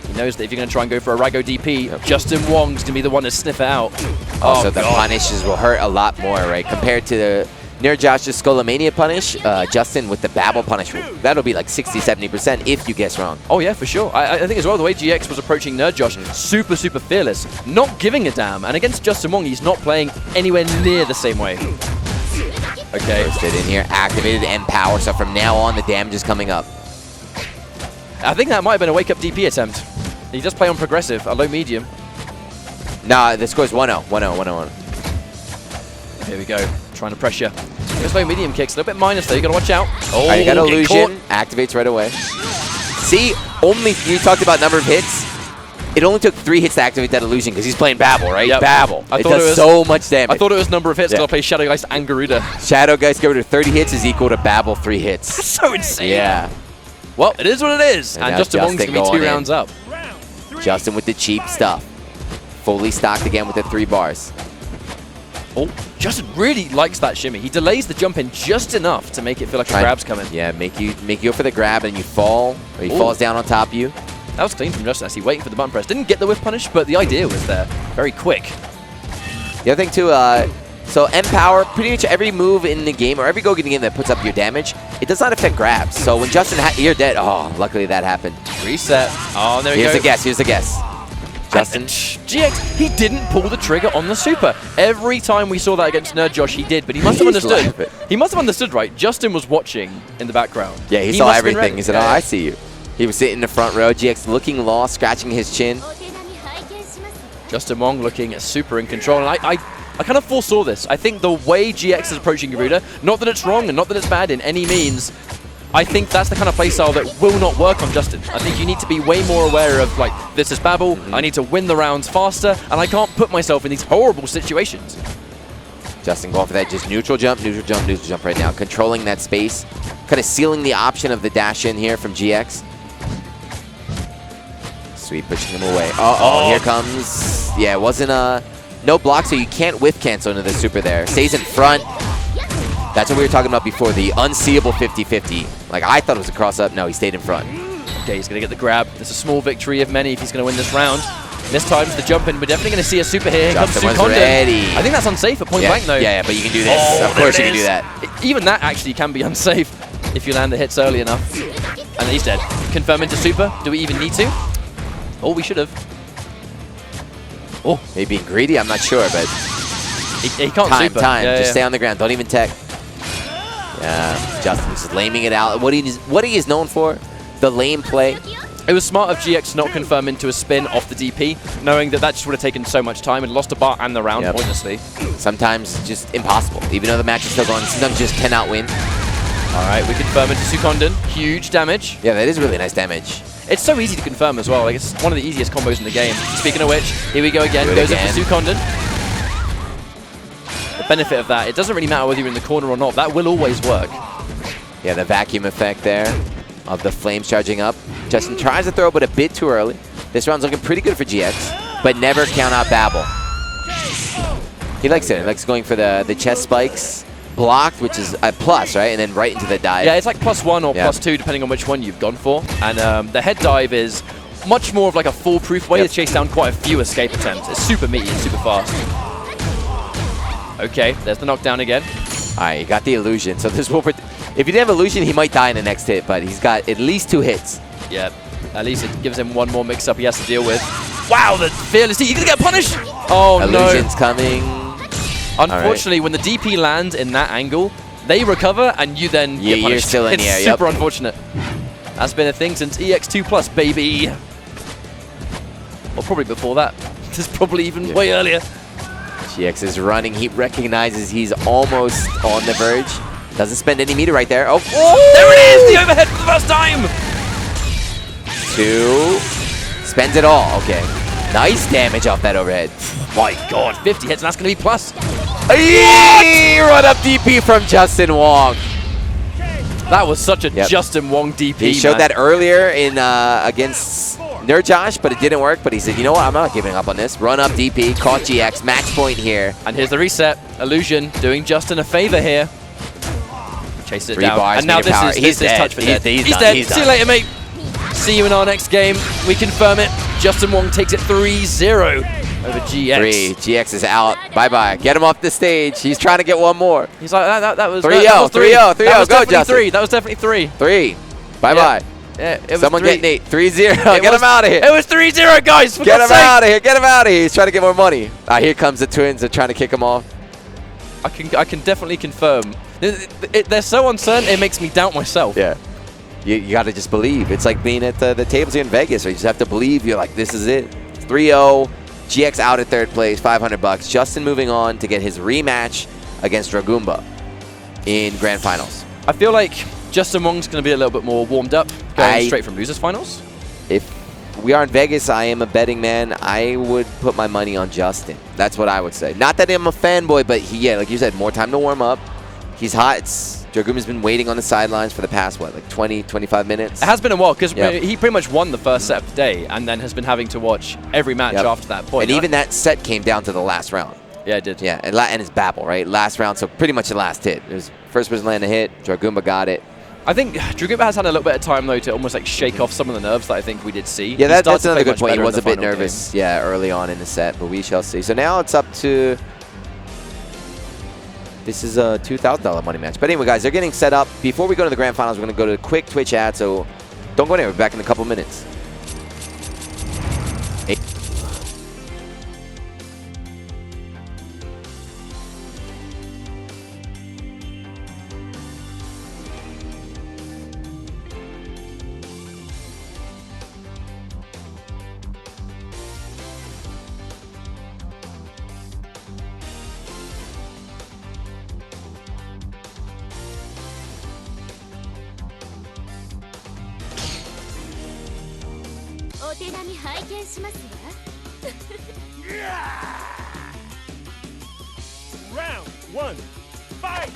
He knows that if you're going to try and go for a Rago DP, Justin Wong's going to be the one to sniff it out. Also, the punishes will hurt a lot more, right? Compared to the near Josh's Skullomania punish, Justin with the Babel punish, that'll be like 60-70% if you guess wrong. Oh yeah, for sure. I think as well, the way GX was approaching Nerd Josh, super fearless, not giving a damn. And against Justin Wong, he's not playing anywhere near the same way. Okay. Bursted in here, activated M-Power, so from now on, the damage is coming up. I think that might have been a wake-up DP attempt. He does play on progressive, a low-medium. Nah, the score's 1-0, 1-0. Here we go, trying to pressure. Those low-medium kicks, a little bit minus though, you gotta watch out. Oh, right, you got illusion, activates right away. See, only, you talked about number of hits. It only took 3 hits to activate that illusion because he's playing Babel, right? Yep. Babel. It does so much damage. I thought it was number of hits because I play Shadow Geist and Garuda. Shadow Geist Garuda 30 hits is equal to Babel 3 hits. That's so insane. Yeah. Well, it is what it is. And Justin Wong's going to be 2 rounds up. Justin with the cheap stuff. Fully stocked again with the 3 bars. Oh, Justin really likes that shimmy. He delays the jump in just enough to make it feel like a grab's coming. Yeah, make you go for the grab and you fall, or he falls down on top of you. That was clean from Justin, actually, waiting for the button press. Didn't get the whiff punish, but the idea was there. Very quick. The other thing, too, so M-Power, pretty much every move in the game, or every go in the game that puts up your damage, it does not affect grabs. So when Justin, you're dead. Oh, luckily that happened. Reset. Oh, there we go. Here's the guess, here's the guess. Justin. GX, he didn't pull the trigger on the super. Every time we saw that against Nerd Josh, he did, but he must have understood. He must have understood, right? Justin was watching in the background. Yeah, he saw everything. He said, oh, I see you. He was sitting in the front row, GX looking lost, scratching his chin. Justin Wong looking super in control, and I kind of foresaw this. I think the way GX is approaching Garuda, not that it's wrong and not that it's bad in any means, I think that's the kind of playstyle that will not work on Justin. I think you need to be way more aware of, like, this is Babel, I need to win the rounds faster, and I can't put myself in these horrible situations. Justin going for that just neutral jump right now, controlling that space, kind of sealing the option of the dash in here from GX. Sweet, pushing him away. Uh-oh, here comes... Yeah, it wasn't no block, so you can't whiff cancel into the super there. Stays in front. That's what we were talking about before, the unseeable 50-50. Like, I thought it was a cross-up. No, he stayed in front. Okay, he's going to get the grab. There's a small victory of many if he's going to win this round. This time's the jump in. We're definitely going to see a super here. Here comes Sukondon. I think that's unsafe at point blank, though. Yeah, but you can do this. Of course you can do that. Even that actually can be unsafe if you land the hits early enough. And he's dead. Confirm into super. Do we even need to? Oh, we should have. Oh, maybe being greedy. I'm not sure, but he can't super. Time. Just stay on the ground. Don't even tech. Yeah, Justin's just laming it out. What he is known for, the lame play. It was smart of GX to not confirm into a spin off the DP, knowing that just would have taken so much time and lost a bar and the round pointlessly. Sometimes just impossible. Even though the match is still going, sometimes just cannot win. All right, we confirm into Sukondon. Huge damage. Yeah, that is really nice damage. It's so easy to confirm as well. Like, it's one of the easiest combos in the game. Speaking of which, here we go again. Goes up for Sukondon. The benefit of that, it doesn't really matter whether you're in the corner or not. That will always work. Yeah, the vacuum effect there. of the flames charging up. Justin tries to throw, but a bit too early. This round's looking pretty good for GX, but never count out Babel. He likes it. He likes going for the chest spikes. Blocked, which is a plus, right? And then right into the dive. Yeah, it's like +1 or +2, depending on which one you've gone for. And the head dive is much more of like a foolproof way to chase down quite a few escape attempts. It's super meaty and super fast. Okay, there's the knockdown again. All right, you got the illusion. So this will, if he didn't have illusion, he might die in the next hit, but he's got at least 2 hits. Yeah, at least it gives him one more mix-up he has to deal with. Wow, the fearless. You're gonna get punished. Oh Illusion's coming. Unfortunately, when the DP lands in that angle, they recover and you then get punished. You're still in it's the air. super unfortunate. That's been a thing since EX2+, baby. Or probably before that. This is probably even way earlier. GX is running. He recognizes he's almost on the verge. Doesn't spend any meter right there. Oh, there it is! The overhead for the first time! 2. Spends it all. Okay. Nice damage off that overhead. My God, 50 hits, and that's going to be plus. Run up DP from Justin Wong. That was such a Justin Wong DP. He showed that earlier in against Nerdjosh, but it didn't work. But he said, you know what? I'm not giving up on this. Run up DP, caught GX, match point here. And here's the reset. Illusion doing Justin a favor here. Chase it 3 down. bars, and now this is touch for dead. He's dead. See you later, mate. See you in our next game. We confirm it. Justin Wong takes it 3-0 over GX. 3. GX is out. Bye-bye. Get him off the stage. He's trying to get one more. He's like, that was 3-0. 3-0. 3-0. Go, Justin. 3. That was definitely 3. 3. Bye-bye. Yeah, Someone get Nate. 3-0. Get him out of here. It was 3-0, guys. Get him out of here. Get him out of here. He's trying to get more money. Here comes the twins. They're trying to kick him off. I can definitely confirm. They're so uncertain, it makes me doubt myself. Yeah. You got to just believe. It's like being at the tables here in Vegas, where you just have to believe. You're like, this is it. 3-0. GX out at 3rd place, $500. Justin moving on to get his rematch against Dragumba in Grand Finals. I feel like Justin Wong's going to be a little bit more warmed up going straight from Losers Finals. If we are in Vegas, I am a betting man. I would put my money on Justin. That's what I would say. Not that I'm a fanboy, but like you said, more time to warm up. He's hot. Dragumba's been waiting on the sidelines for the past, what, like 20, 25 minutes? It has been a while, because he pretty much won the first set of the day and then has been having to watch every match after that point. And even that set came down to the last round. Yeah, it did. Yeah, and it's Babel, right? Last round, so pretty much the last hit. It was first person to land a hit. Dragumba got it. I think Dragumba has had a little bit of time, though, to almost like shake off some of the nerves that I think we did see. Yeah, that's another good point. He was a bit nervous, early on in the set, but we shall see. So now it's up to... This is a $2,000 money match. But anyway, guys, they're getting set up. Before we go to the Grand Finals, we're going to go to a quick Twitch ad, so don't go anywhere. We're back in a couple minutes. Round 1, fight!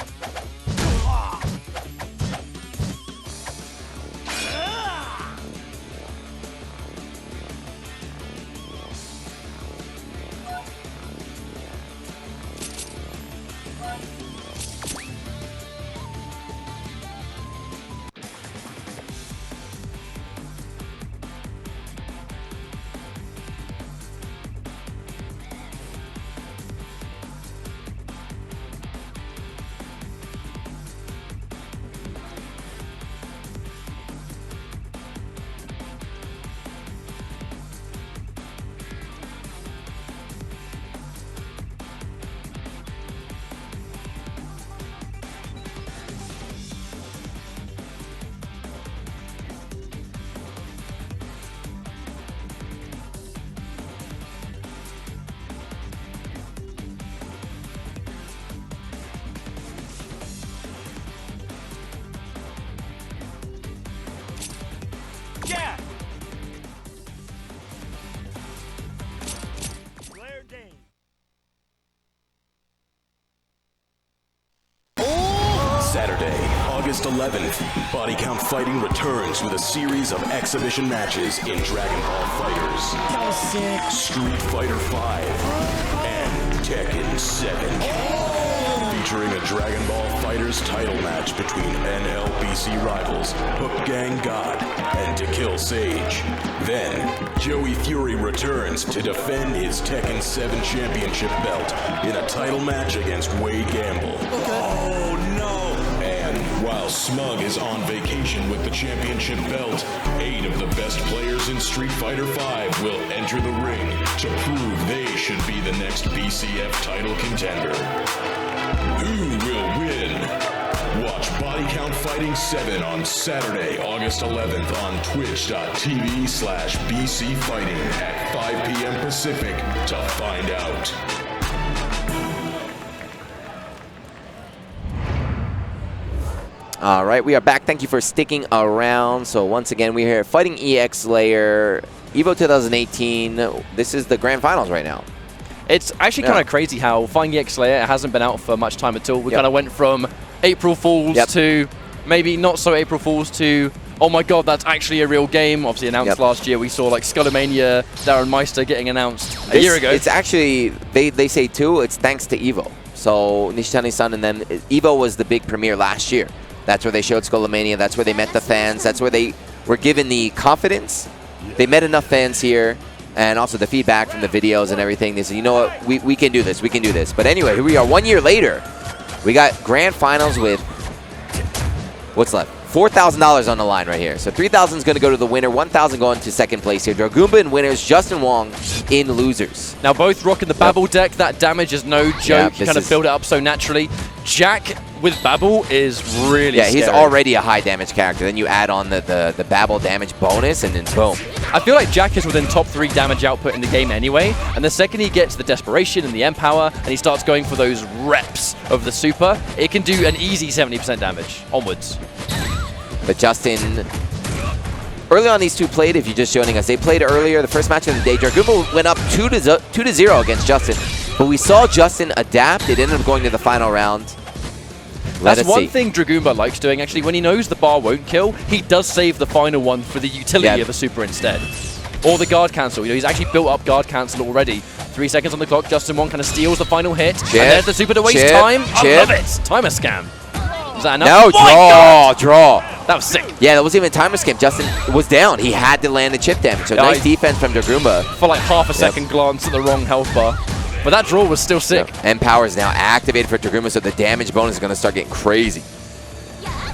August 11th, Body Count Fighting returns with a series of exhibition matches in Dragon Ball Fighters, That was sick. Street Fighter V, and Tekken 7. Featuring a Dragon Ball Fighters title match between NLBC rivals Hook Gang God and To Kill Sage. Then, Joey Fury returns to defend his Tekken 7 championship belt in a title match against Wade Gamble. Oh no! And while Smug is on vacation with the championship belt, 8 of the best players in Street Fighter V will enter the ring to prove they should be the next BCF title contender. Who will win? Watch Body Count Fighting 7 on Saturday, August 11th on twitch.tv/BC Fighting at 5 p.m. Pacific to find out. All right, we are back. Thank you for sticking around. So once again, we're here fighting EX Layer, EVO 2018. This is the grand finals right now. It's actually kind of crazy how Fighting EX Slayer hasn't been out for much time at all. We kind of went from April Fools to maybe not so April Fools to, oh my god, that's actually a real game. Obviously announced last year. We saw like Skullomania, Darren Meister getting announced a year ago. It's actually, they say too, it's thanks to EVO. So Nishitani-san and them, EVO was the big premiere last year. That's where they showed Skullomania. That's where they met the fans. That's where they were given the confidence. They met enough fans here. And also the feedback from the videos and everything. They said, you know what, we can do this, we can do this. But anyway, here we are 1 year later. We got grand finals with, what's left? $4,000 on the line right here. So $3,000 is going to go to the winner, $1,000 going to second place here. Dragoomba in winners, Justin Wong in losers. Now both rocking the Babel deck. That damage is no joke. You kind of build it up so naturally. Jack with Babel is really scary. He's already a high damage character. Then you add on the Babel damage bonus, and then boom. I feel like Jack is within top 3 damage output in the game anyway, and the second he gets the Desperation and the Empower, and he starts going for those reps of the super, it can do an easy 70% damage onwards. But Justin, early on these two played, if you're just joining us, they played earlier, the first match of the day. Dragoomba went up 2-0 against Justin, but we saw Justin adapt. It ended up going to the final round. That's one thing Dragoomba likes doing, actually. When he knows the bar won't kill, he does save the final one for the utility of a super instead. Or the guard cancel. You know, he's actually built up guard cancel already. 3 seconds on the clock. Justin Wong kind of steals the final hit. And there's the super to waste time. I love it. Timer scam. Is that enough? No, draw. That was sick. Yeah, that wasn't even a timer scam. Justin was down. He had to land the chip damage. So nice defense from Dragoomba. For like half a second glance at the wrong health bar. But that draw was still sick. Empower is now activated for Dragoomba, so the damage bonus is going to start getting crazy.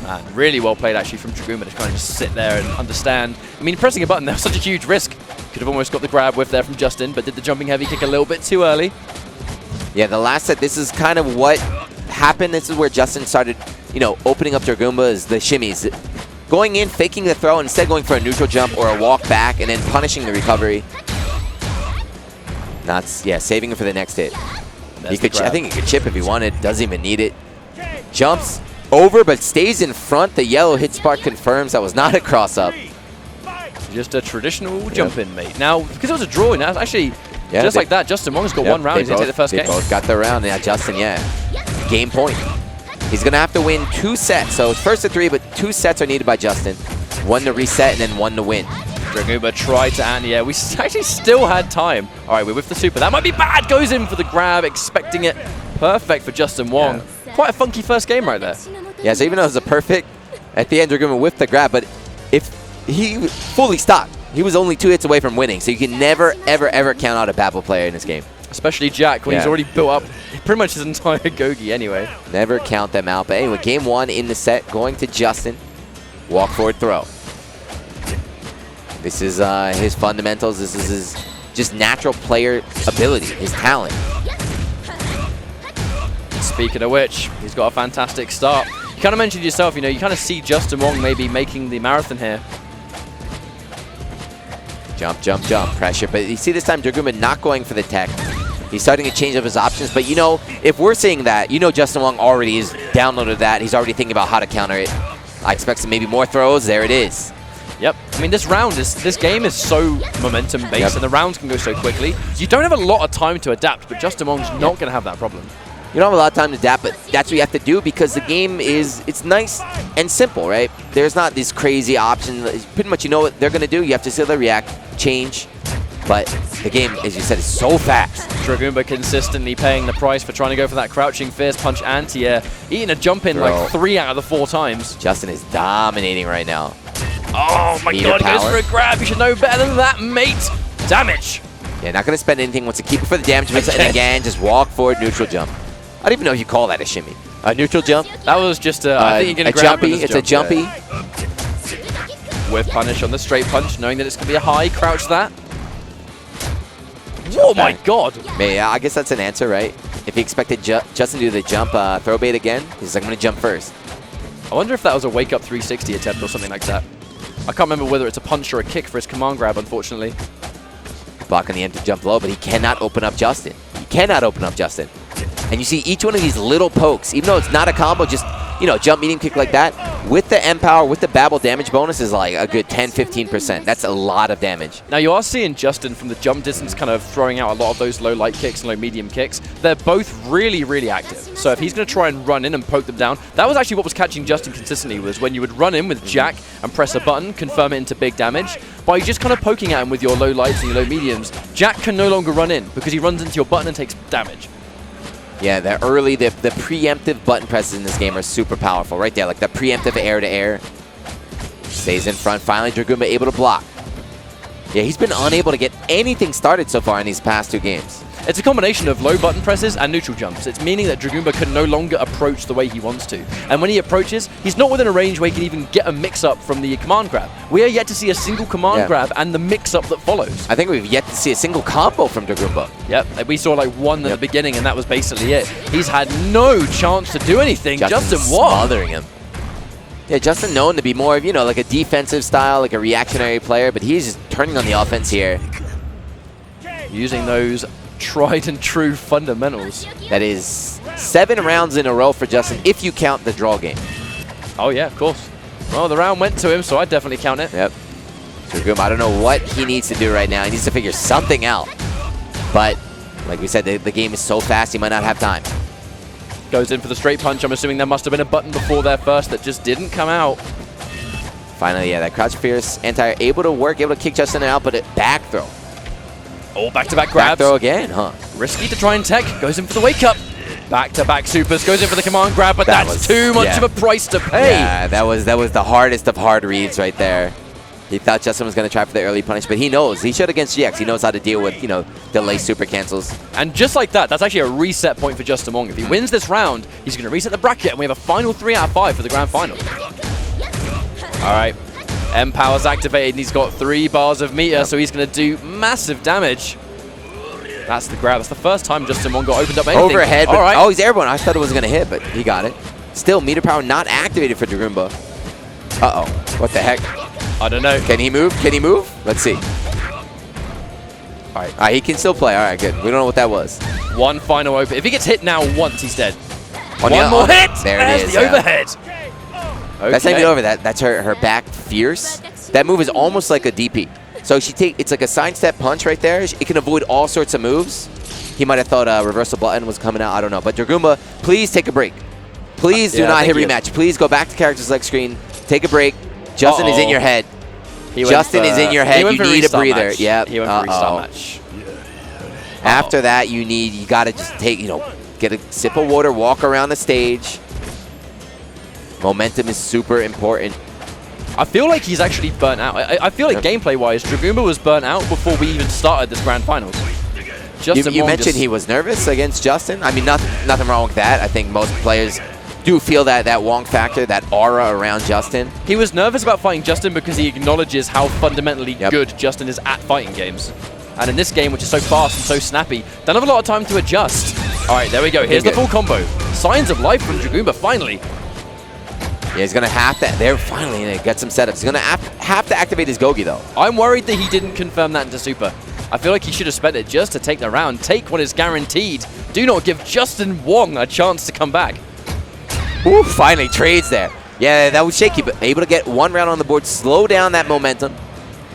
Man, really well played actually from Dragoomba to kind of just sit there and understand. I mean, pressing a button, that was such a huge risk. Could have almost got the grab whiff there from Justin, but did the jumping heavy kick a little bit too early. Yeah, the last set, this is kind of what happened. This is where Justin started, you know, opening up Dragoomba is the shimmies. Going in, faking the throw, instead going for a neutral jump or a walk back, and then punishing the recovery. Saving it for the next hit. I think he could chip if he wanted. Doesn't even need it. Jumps over, but stays in front. The yellow hit spark confirms that was not a cross-up. Just a traditional jump-in, mate. Now, because it was a draw, now actually, just like that, Justin Wong's got 1 round. He's going to take the first game. They both got the round. Yeah, Justin, game point. He's going to have to win 2 sets. So it's first to 3, but 2 sets are needed by Justin. 1 to reset and then 1 to win. Dragoomba tried to anti-air. We actually still had time. All right, we're with the super. That might be bad. Goes in for the grab, expecting it. Perfect for Justin Wong. Quite a funky first game right there. Yeah, so even though it was a perfect, at the end, Dragoomba whiffed the grab, but if he fully stopped, he was only 2 hits away from winning. So you can never, ever, ever count out a Babel player in this game. Especially Jack, when he's already built up pretty much his entire Gogi anyway. Never count them out. But anyway, game 1 in the set, going to Justin. Walk forward throw. This is his fundamentals. This is his just natural player ability, his talent. Speaking of which, he's got a fantastic start. You kind of mentioned yourself, you know, you kind of see Justin Wong maybe making the marathon here. Jump, jump, jump, pressure. But you see this time Dragoomba not going for the tech. He's starting to change up his options. But, you know, if we're saying that, you know Justin Wong already has downloaded that. He's already thinking about how to counter it. I expect some maybe more throws. There it is. Yep. I mean, this game is so momentum-based, and the rounds can go so quickly. You don't have a lot of time to adapt, but Justin Wong's not going to have that problem. You don't have a lot of time to adapt, but that's what you have to do because the game it's nice and simple, right? There's not this crazy option. Pretty much you know what they're going to do. You have to still react, change. But the game, as you said, is so fast. Dragoomba consistently paying the price for trying to go for that crouching fierce punch anti-air. Eating a jump in like 3 out of the 4 times. Justin is dominating right now. Oh my god, goes for a grab. You should know better than that, mate. Damage. Yeah, not going to spend anything. Wants to keep it for the damage mix. And again, just walk forward, neutral jump. I don't even know if you call that a shimmy. A neutral jump? That was just I think you're going to grab jumpy. It's a jumpy. With punish on the straight punch, knowing that it's going to be a high. Crouch that. Oh my god! Yeah, I guess that's an answer, right? If he expected Justin to do the jump throw bait again, he's like, I'm going to jump first. I wonder if that was a wake-up 360 attempt or something like that. I can't remember whether it's a punch or a kick for his command grab, unfortunately. Blocking the empty jump low, but he cannot open up Justin. He cannot open up Justin. And you see each one of these little pokes, even though it's not a combo, just, you know, jump, medium kick like that, with the M-Power, with the Babble damage bonus is like a good 10-15%. That's a lot of damage. Now you are seeing Justin from the jump distance kind of throwing out a lot of those low light kicks and low medium kicks. They're both really, really active. So if he's going to try and run in and poke them down, that was actually what was catching Justin consistently, was when you would run in with Jack and press a button, confirm it into big damage. By just kind of poking at him with your low lights and your low mediums, Jack can no longer run in because he runs into your button and takes damage. Yeah, the preemptive button presses in this game are super powerful. Right there, like the preemptive air-to-air. Stays in front. Finally, Dragoomba able to block. Yeah, he's been unable to get anything started so far in these past 2 games. It's a combination of low button presses and neutral jumps. It's meaning that Dragoomba can no longer approach the way he wants to. And when he approaches, he's not within a range where he can even get a mix-up from the command grab. We are yet to see a single command grab and the mix-up that follows. I think we've yet to see a single combo from Dragoomba. Yep, we saw like one at the beginning, and that was basically it. He's had no chance to do anything. Justin Wong smothering him. Yeah, Justin known to be more of, you know, like a defensive style, like a reactionary player, but he's just turning on the offense here. Using those tried and true fundamentals. That is 7 rounds in a row for Justin, if you count the draw game. Oh yeah, of course. Well, the round went to him, so I definitely count it. Yep. Dragoomba, I don't know what he needs to do right now. He needs to figure something out. But, like we said, the game is so fast, he might not have time. Goes in for the straight punch. I'm assuming there must have been a button before there first that just didn't come out. Finally, yeah, that crouch fierce anti-air able to work, able to kick Justin out, but back throw. Oh, back-to-back grabs. Back throw again, huh? Risky to try and tech. Goes in for the wake-up. Back-to-back supers. Goes in for the command grab, but that's too much of a price to pay. Yeah, that was the hardest of hard reads right there. He thought Justin was going to try for the early punish, but he knows. He showed against GX. He knows how to deal with, you know, delay super cancels. And just like that, that's actually a reset point for Justin Wong. If he wins this round, he's going to reset the bracket, and we have a final 3 out of 5 for the grand final. All right. M-Power's activated, and he's got 3 bars of meter, so he's going to do massive damage. That's the grab. That's the first time Justin Wong got opened up anything. Overhead, but, oh, he's airborne. I thought it was going to hit, but he got it. Still, meter power not activated for Dragoomba. Uh-oh. What the heck? I don't know. Can he move? Can he move? Let's see. All right, he can still play. All right, good. We don't know what that was. One final open. If he gets hit now once, he's dead. One more hit. There it is. The overhead. Okay. That's not even over. That's her back fierce. That move is almost like a DP. So it's like a sidestep punch right there. It can avoid all sorts of moves. He might have thought a reversal button was coming out. I don't know. But Dragoomba, please take a break. Please do not hit rematch. Please go back to character select screen. Take a break. Justin is in your head. Justin is in your head. You need a breather. Yeah. He went for restart match. After that, you gotta just take, get a sip of water, walk around the stage. Momentum is super important. I feel like he's actually burnt out. I feel like gameplay-wise, Dragoomba was burnt out before we even started this grand finals. You mentioned he was nervous against Justin. I mean, nothing wrong with that. I think most players do feel that Wong factor, that aura around Justin. He was nervous about fighting Justin because he acknowledges how fundamentally good Justin is at fighting games. And in this game, which is so fast and so snappy, don't have a lot of time to adjust. All right, there we go. Here's the full combo. Signs of life from Dragoomba, finally. Yeah, he's going to have to, there finally, get some setups. He's going to have to activate his Gogi, though. I'm worried that he didn't confirm that into Super. I feel like he should have spent it just to take the round, take what is guaranteed. Do not give Justin Wong a chance to come back. Ooh, finally, trades there. Yeah, that was shaky, but able to get 1 round on the board, slow down that momentum.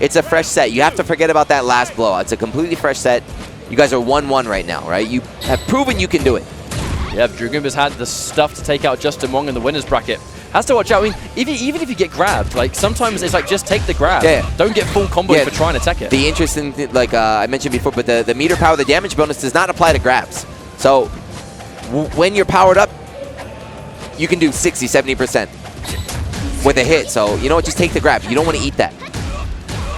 It's a fresh set. You have to forget about that last blowout. It's a completely fresh set. You guys are 1-1 right now, right? You have proven you can do it. Yeah, Dragumba's had the stuff to take out Justin Wong in the winner's bracket. Has to watch out. I mean, even if you get grabbed, like sometimes it's like just take the grab. Yeah. Don't get full combo for trying to tech it. The interesting thing, like I mentioned before, but the meter power, the damage bonus does not apply to grabs. So when you're powered up, you can do 60, 70% with a hit. So you know what? Just take the grab. You don't want to eat that.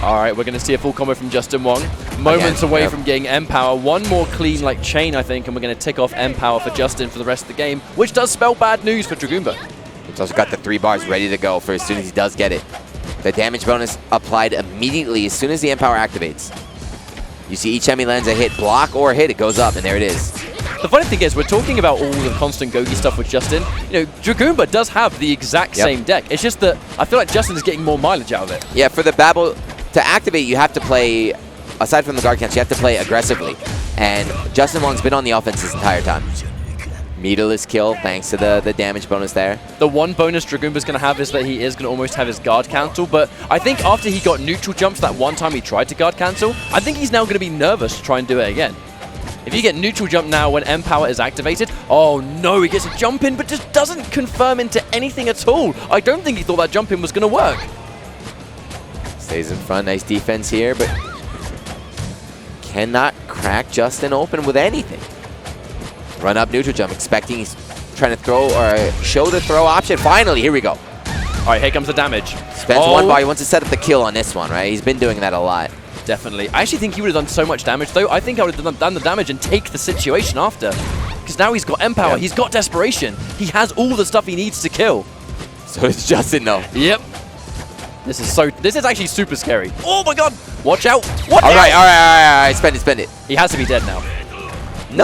All right, we're going to see a full combo from Justin Wong. Moments away from getting M-Power. One more clean like chain, I think, and we're going to tick off M-Power for Justin for the rest of the game, which does spell bad news for Dragumba. He's also got the 3 bars ready to go for as soon as he does get it. The damage bonus applied immediately as soon as the M-Power activates. You see each time he lands a hit, block or hit, it goes up, and there it is. The funny thing is, we're talking about all the constant Gogi stuff with Justin. You know, Dragumba does have the exact same deck. It's just that I feel like Justin is getting more mileage out of it. Yeah, for the Babel, to activate, you have to play, aside from the guard counts, you have to play aggressively. And Justin Wong's been on the offense this entire time. Meterless kill, thanks to the damage bonus there. The one bonus Dragumba's going to have is that he is going to almost have his guard cancel, but I think after he got neutral jumps that one time he tried to guard cancel, I think he's now going to be nervous to try and do it again. If you get neutral jump now when M-Power is activated, oh no, he gets a jump in, but just doesn't confirm into anything at all. I don't think he thought that jump in was going to work. Stays in front, nice defense here, but cannot crack Justin open with anything. Run up neutral jump, expecting he's trying to throw or show the throw option. Finally, here we go. All right, here comes the damage. Spends one bar, he wants to set up the kill on this one, right? He's been doing that a lot. Definitely. I actually think he would have done so much damage, though. I think I would have done the damage and take the situation after. Because now he's got M-Power, he's got Desperation. He has all the stuff he needs to kill. So it's Justin, though. Yep. This is actually super scary. Oh my god! Watch out! What? All right. Spend it. He has to be dead now. No!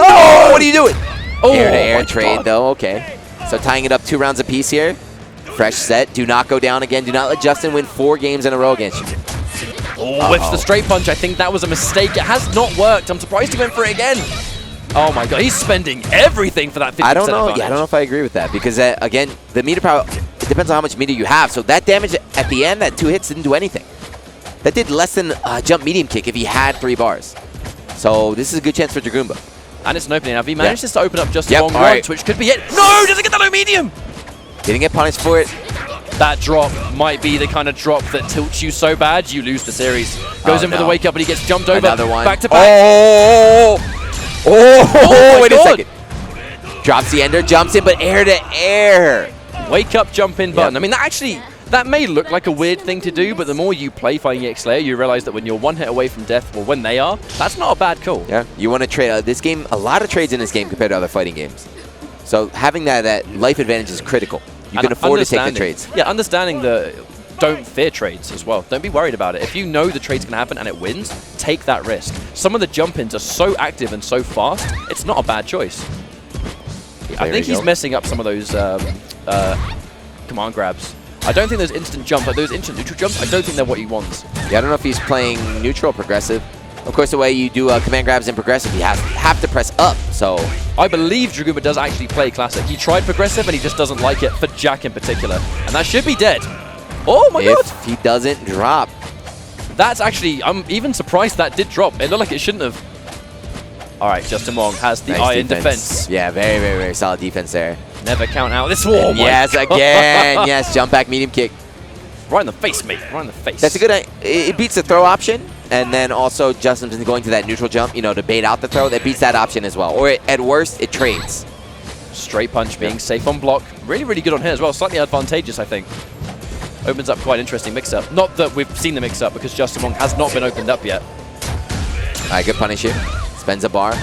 What are you doing? Oh, Air-to-air trade, though. Okay. So tying it up 2 rounds apiece here. Fresh set. Do not go down again. Do not let Justin win 4 games in a row against you. Oh, with the straight punch. I think that was a mistake. It has not worked. I'm surprised he went for it again. Oh my god, he's spending everything for that 50% I don't know. advantage. Yeah, I don't know if I agree with that because again, the meter power, it depends on how much meter you have. So that damage at the end, that 2 hits didn't do anything. That did less than a jump medium kick if he had 3 bars. So this is a good chance for Dragumba. And it's an opening. Now, if he manages to open up just one right. which could be it. No, doesn't get the low medium. Didn't get punished for it. That drop might be the kind of drop that tilts you so bad you lose the series. Goes in for the wake up, but he gets jumped over. Another one. Back to back. Oh, wait a second. Drops the ender, jumps in, but air to air. Wake up, jump in button. I mean, that may look like a weird thing to do, but the more you play Fighting EX Slayer, you realize that when you're 1 hit away from death, or when they are, that's not a bad call. Yeah, you want to trade. This game, a lot of trades in this game compared to other fighting games. So having that life advantage is critical. You can afford to take the trades. Yeah, understanding the don't fear trades as well. Don't be worried about it. If you know the trade's going to happen and it wins, take that risk. Some of the jump-ins are so active and so fast, it's not a bad choice. I think he's messing up some of those command grabs. I don't think those instant jumps, like those instant neutral jumps, I don't think they're what he wants. Yeah, I don't know if he's playing neutral or progressive. Of course, the way you do command grabs in progressive, you have to press up, so... I believe Dragumba does actually play classic. He tried progressive and he just doesn't like it, for Jack in particular. And that should be dead. Oh my god! If he doesn't drop. That's actually, I'm even surprised that did drop. It looked like it shouldn't have. All right, Justin Wong has the iron defense. Yeah, very, very, very solid defense there. Never count out this war. Yes, again. Yes, jump back, medium kick. Right in the face, mate. Right in the face. That's a good... It beats the throw option. And then also Justin's going to that neutral jump, to bait out the throw. That beats that option as well. Or at worst, it trades. Straight punch being safe on block. Really, really good on here as well. Slightly advantageous, I think. Opens up quite an interesting mix-up. Not that we've seen the mix-up because Justin Wong has not been opened up yet. All right, good punish here. Spends a bar.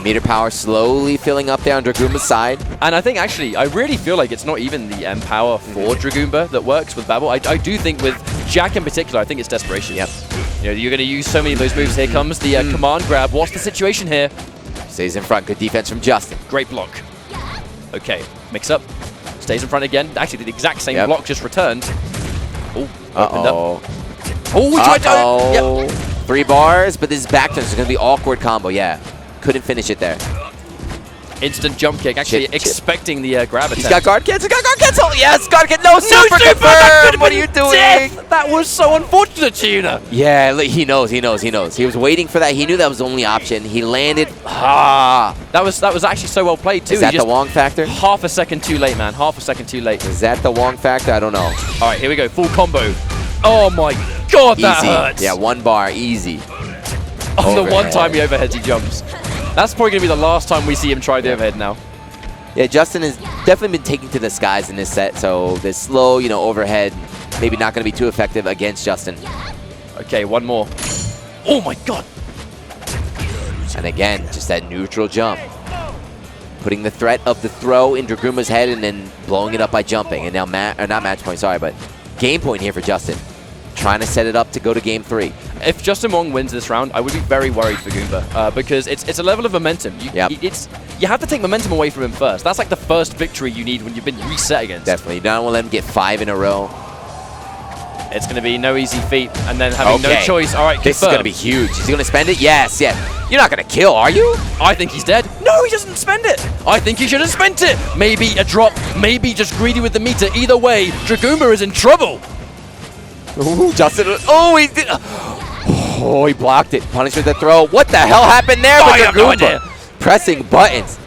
Meter power slowly filling up there on Dragumba's side. And I think, actually, I really feel like it's not even the M-Power for Dragumba that works with Babel. I do think with Jack in particular, I think it's Desperation. Yep. You're going to use so many of those moves. Here comes the command grab. What's the situation here? Stays in front. Good defense from Justin. Great block. Okay, mix up. Stays in front again. Actually, the exact same block just returned. Oh, opened up. Oh, we tried to... Yep. 3 bars, but this is back turn, so it's going to be awkward combo. Yeah, couldn't finish it there. Instant jump kick, actually expecting the grab attempt. He's got guard cancel. Yes, guard cancel. No, super super, confirm. What are you doing? Death. That was so unfortunate, Tuna. Yeah, he knows. He was waiting for that. He knew that was the only option. He landed. Ah. That was actually so well played, too. Is that the Wong factor? Half a second too late, man. Half a second too late. Is that the Wong factor? I don't know. All right, here we go. Full combo. Oh, my God, that hurts. Yeah, 1 bar, easy. On the one time he overheads, he jumps. That's probably going to be the last time we see him try the overhead now. Yeah, Justin has definitely been taking to the skies in this set, so this slow, overhead, maybe not going to be too effective against Justin. Okay, one more. Oh my God. And again, just that neutral jump. Putting the threat of the throw in Dragooma's head and then blowing it up by jumping. And now, not match point, sorry, but game point here for Justin. Trying to set it up to go to game 3. If Justin Wong wins this round, I would be very worried for Goomba because it's a level of momentum. You have to take momentum away from him first. That's like the first victory you need when you've been reset against. Definitely. You don't want to let him get 5 in a row. It's going to be no easy feat, and then having no choice. All right, this is going to be huge. Is he going to spend it? Yes, yeah. You're not going to kill, are you? I think he's dead. No, he doesn't spend it. I think he should have spent it. Maybe a drop, maybe just greedy with the meter. Either way, Dragoomba is in trouble. Ooh, Justin. Oh, he did. Oh, he blocked it. Punish with the throw. What the hell happened there with I have no Dragoomba? idea. Pressing buttons.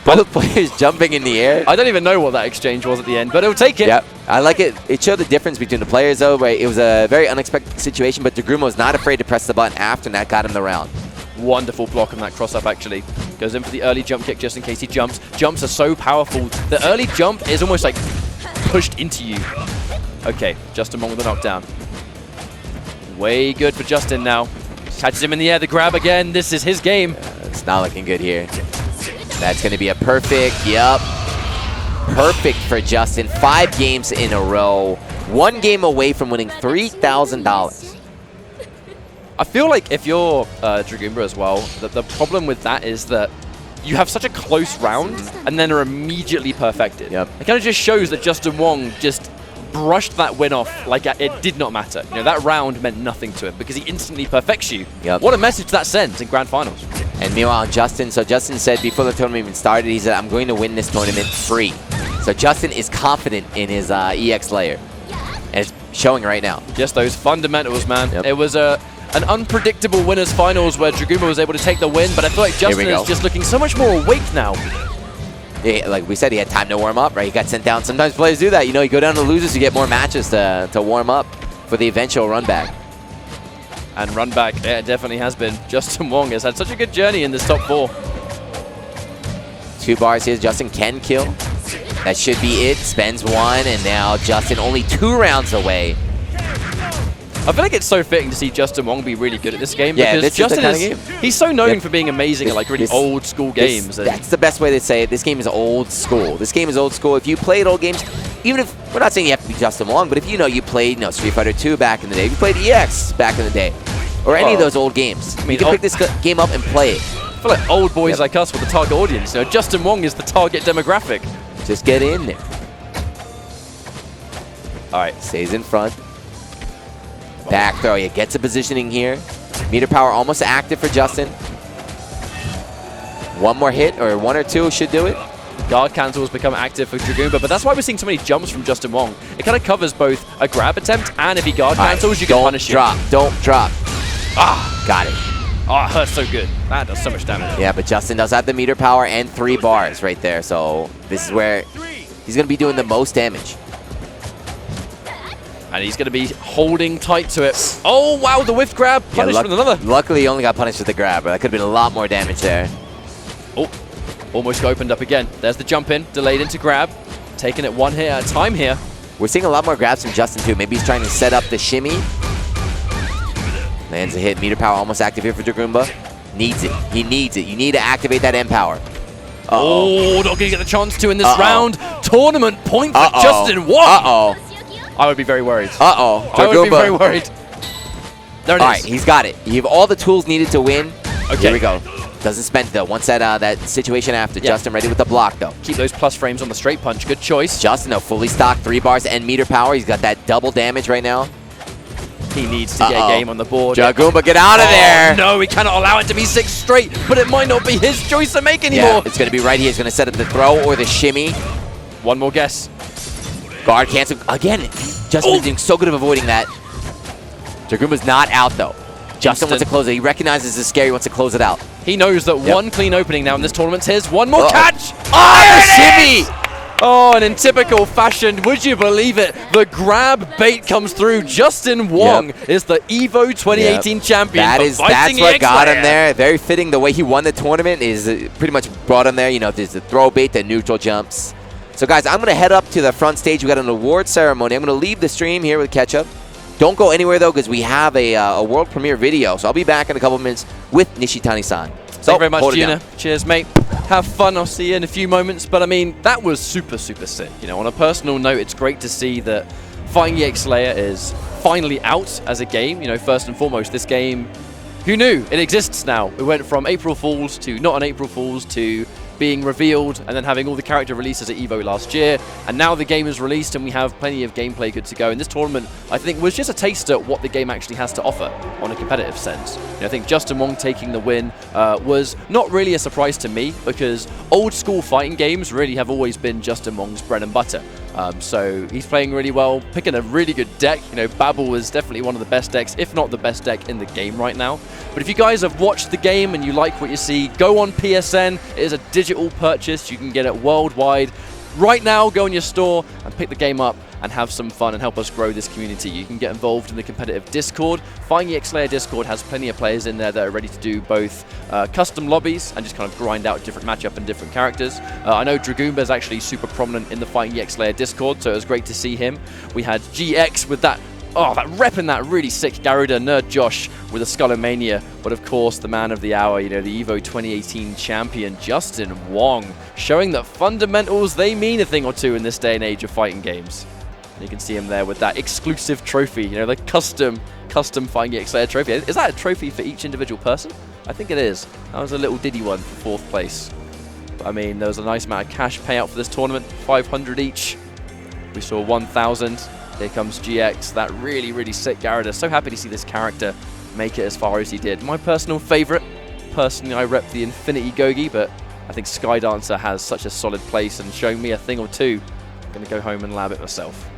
Both players jumping in the air. I don't even know what that exchange was at the end, but it'll take it. Yep, I like it. It showed the difference between the players, though. Right? It was a very unexpected situation, but Dragoomba was not afraid to press the button after, and that got him the round. Wonderful block on that cross-up, actually. Goes in for the early jump kick just in case he jumps. Jumps are so powerful. The early jump is almost like pushed into you. Okay, Justin Wong with the knockdown. Way good for Justin now. Catches him in the air, the grab again. This is his game. It's not looking good here. That's going to be a perfect, yep. Perfect for Justin. 5 games in a row. 1 game away from winning $3,000. I feel like if you're Dragoomba as well, that the problem with that is that you have such a close round and then are immediately perfected. Yep. It kind of just shows that Justin Wong just brushed that win off like it did not matter. That round meant nothing to him because he instantly perfects you. Yep. What a message that sends in Grand Finals. And meanwhile, Justin said before the tournament even started, he said, I'm going to win this tournament free. So Justin is confident in his EX layer. And it's showing right now. Just those fundamentals, man. Yep. It was an unpredictable winners finals where Dragoomba was able to take the win, but I feel like Justin is just looking so much more awake now. Yeah, like we said, he had time to warm up, right? He got sent down. Sometimes players do that. You go down to losers, you get more matches to warm up for the eventual run back. And run back, yeah, it definitely has been. Justin Wong has had such a good journey in this top 4. 2 bars here. Justin can kill. That should be it. Spends 1, and now Justin only 2 rounds away. I feel like it's so fitting to see Justin Wong be really good at this game. Yeah, because this is the Justin kind of game. He's so known for being amazing at like really old school games. That's the best way to say it. This game is old school. This game is old school. If you played old games, even if, we're not saying you have to be Justin Wong, but if you played Street Fighter 2 back in the day, if you played EX back in the day, or any of those old games, you can pick this game up and play it. I feel like old boys like us were the target audience. Justin Wong is the target demographic. Just get in there. All right. Stays in front. Back throw. Yeah, gets a positioning here. Meter power almost active for Justin. 1 more hit, or 1 or 2 should do it. Guard cancels become active for Dragoomba, but that's why we're seeing so many jumps from Justin Wong. It kind of covers both a grab attempt, and if he guard cancels, you can punish him. Don't drop. Ah, got it. Oh, it hurts so good. That does so much damage. Yeah, but Justin does have the meter power and 3 bars right there, so this is where he's going to be doing the most damage. And he's going to be holding tight to it. Oh, wow, the whiff grab. Punished with another. Luckily, he only got punished with the grab, but that could have been a lot more damage there. Oh, almost opened up again. There's the jump in, delayed into grab. Taking it 1 hit at a time here. We're seeing a lot more grabs from Justin, too. Maybe he's trying to set up the shimmy. Lands a hit. Meter power almost active here for Dragoomba. Needs it. He needs it. You need to activate that M power. Oh, not going to get the chance to in this round. Tournament point for Justin Wong. I would be very worried. Dragoomba. I would be very worried. There it is. All right, he's got it. You have all the tools needed to win. Okay. Here we go. Doesn't spend, though. Once that situation after. Yeah. Justin ready with the block, though. Keep those plus frames on the straight punch. Good choice. Justin, though, fully stocked. 3 bars and meter power. He's got that double damage right now. He needs to get a game on the board. Jagoomba, get out of there! No, we cannot allow it to be 6 straight, but it might not be his choice to make anymore. Yeah, it's going to be right here. He's going to set up the throw or the shimmy. One more guess. Guard cancel. Again, Justin's doing so good of avoiding that. Jagoomba's not out, though. Justin wants to close it. He recognizes it's scary. He wants to close it out. He knows that one clean opening now in this tournament's his. One more catch! Oh, the shimmy! Oh, and in typical fashion, would you believe it? The grab bait comes through. Justin Wong is the EVO 2018 champion. That's what got him there. Very fitting. The way he won the tournament is pretty much brought him there. You know, there's the throw bait, the neutral jumps. So, guys, I'm going to head up to the front stage. We got an award ceremony. I'm going to leave the stream here with Ketchup. Don't go anywhere, though, because we have a world premiere video. So I'll be back in a couple minutes with Nishitani-san. Thank you very much, Gina. Cheers, mate. Have fun. I'll see you in a few moments. But, I mean, that was super, super sick. You know, on a personal note, it's great to see that Fighting EX Slayer is finally out as a game. You know, first and foremost, this game, who knew? It exists now. We went from April Fools to not an April Fools to being revealed and then having all the character releases at EVO last year, and now the game is released and we have plenty of gameplay good to go. And this tournament, I think, was just a taster of what the game actually has to offer on a competitive sense. You know, I think Justin Wong taking the win was not really a surprise to me, because old school fighting games really have always been Justin Wong's bread and butter. So he's playing really well, picking a really good deck. You know, Babel is definitely one of the best decks, if not the best deck in the game right now. But if you guys have watched the game and you like what you see, go on PSN. It is a digital purchase. You can get it worldwide. Right now, go in your store and pick the game up and have some fun and help us grow this community. You can get involved in the competitive Discord. Fighting EX Slayer Discord has plenty of players in there that are ready to do both custom lobbies and just kind of grind out different matchup and different characters. I know Dragoomba is actually super prominent in the Fighting EX Slayer Discord, so it was great to see him. We had GX with that repping that really sick Garuda, Nerd Josh with a Skullomania, but of course the man of the hour, you know, the EVO 2018 champion, Justin Wong, showing that fundamentals, they mean a thing or two in this day and age of fighting games. And you can see him there with that exclusive trophy, you know, the custom Fighting EX Slayer trophy. Is that a trophy for each individual person? I think it is. That was a little diddy one for 4th place. But I mean, there was a nice amount of cash payout for this tournament, 500 each. We saw 1,000. Here comes GX, that really, really sick Garuda. So happy to see this character make it as far as he did. My personal favorite, personally, I rep the Infinity Gogi, but I think Skydancer has such a solid place and showing me a thing or two. I'm going to go home and lab it myself.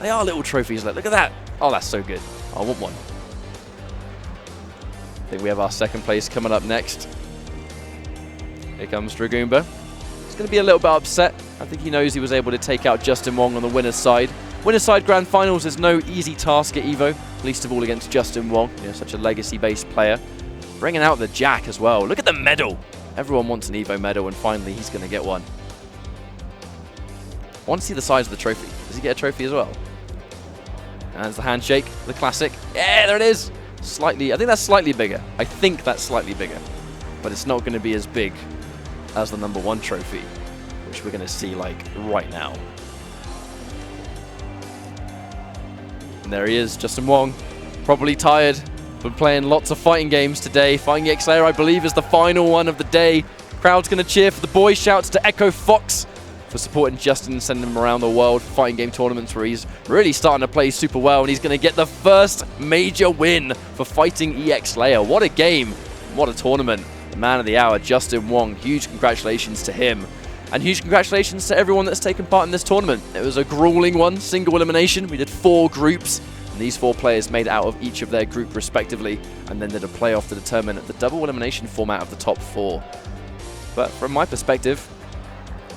They are little trophies. Look at that. Oh, that's so good. I want one. I think we have our 2nd place coming up next. Here comes Dragoomba. He's going to be a little bit upset. I think he knows he was able to take out Justin Wong on the winner's side. Winner's side grand finals is no easy task at EVO, least of all against Justin Wong, you know, such a legacy-based player. Bringing out the Jack as well. Look at the medal. Everyone wants an EVO medal, and finally he's going to get one. I want to see the size of the trophy. Does he get a trophy as well? And there's the handshake, the classic. Yeah, there it is. Slightly, I think that's slightly bigger. I think that's slightly bigger. But it's not going to be as big as the #1 trophy, which we're going to see like right now. And there he is, Justin Wong, probably tired, been playing lots of fighting games today. Fighting EX Slayer, I believe, is the final one of the day. Crowd's going to cheer for the boy. Shouts to Echo Fox for supporting Justin and sending him around the world for fighting game tournaments where he's really starting to play super well, and he's going to get the first major win for Fighting EX Slayer. What a game, what a tournament. The man of the hour, Justin Wong, huge congratulations to him. And huge congratulations to everyone that's taken part in this tournament. It was a grueling one, single elimination. We did 4 groups, and these 4 players made it out of each of their group respectively, and then did a playoff to determine the double elimination format of the top 4. But from my perspective,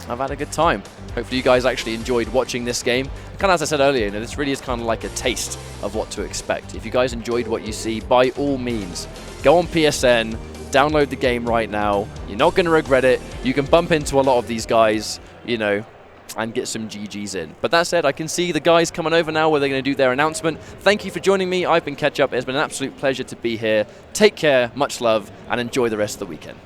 I've had a good time. Hopefully you guys actually enjoyed watching this game. Kind of as I said earlier, you know, this really is kind of like a taste of what to expect. If you guys enjoyed what you see, by all means, go on PSN, download the game right now. You're not going to regret it. You can bump into a lot of these guys, you know, and get some GGs in. But that said, I can see the guys coming over now where they're going to do their announcement. Thank you for joining me. I've been Ketchup. It's been an absolute pleasure to be here. Take care, much love, and enjoy the rest of the weekend.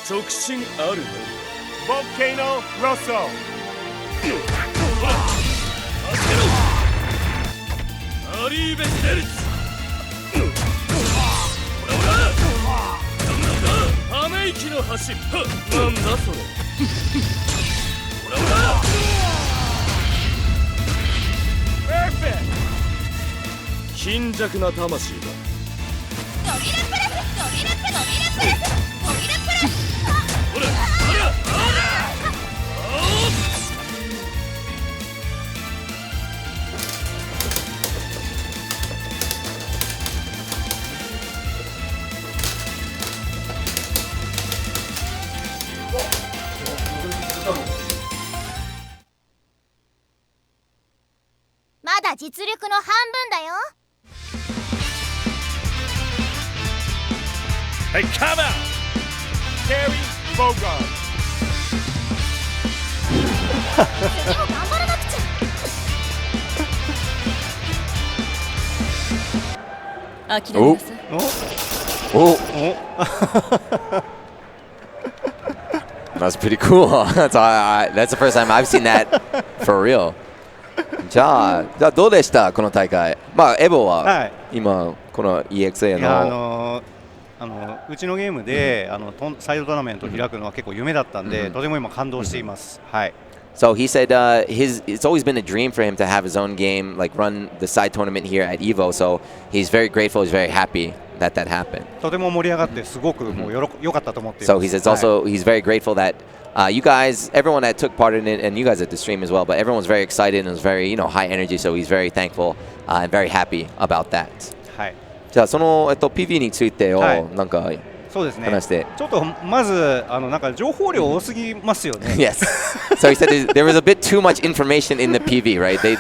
直進あるVolcano Rosso アリーベステルツため息の橋なんだそれ貧弱な魂だドミルプレスドミルプレスドミルプレスドミルプレスほらほらほらまだ実力の半分だよ。Hey, come out! Terry Bogard. 次も頑張らなくちゃ。諦めなさい。That's pretty cool. That's the first time I've seen that for real. じゃあどうでしたこの大会。まあエボは今この EXA のうちのゲームでサイドトーナメントを開くのは結構夢だったんで、とても今感動しています。はい。So he said it's always been a dream for him to have his own game, like run the side tournament here at EVO. So he's very grateful, he's very happy that happened. とても盛り上がってすごくもう良かったと思っています。So he says also he's very grateful that you guys, everyone that took part in it, and you guys at the stream as well, but everyone was very excited and was very, high energy. So he's very thankful and very happy about that. はい。じゃあそのPV についてをなんかそうですね。話して。ちょっとまずなんか情報量多すぎますよね。Yes. So he said there was a bit too much information in the PV, right? They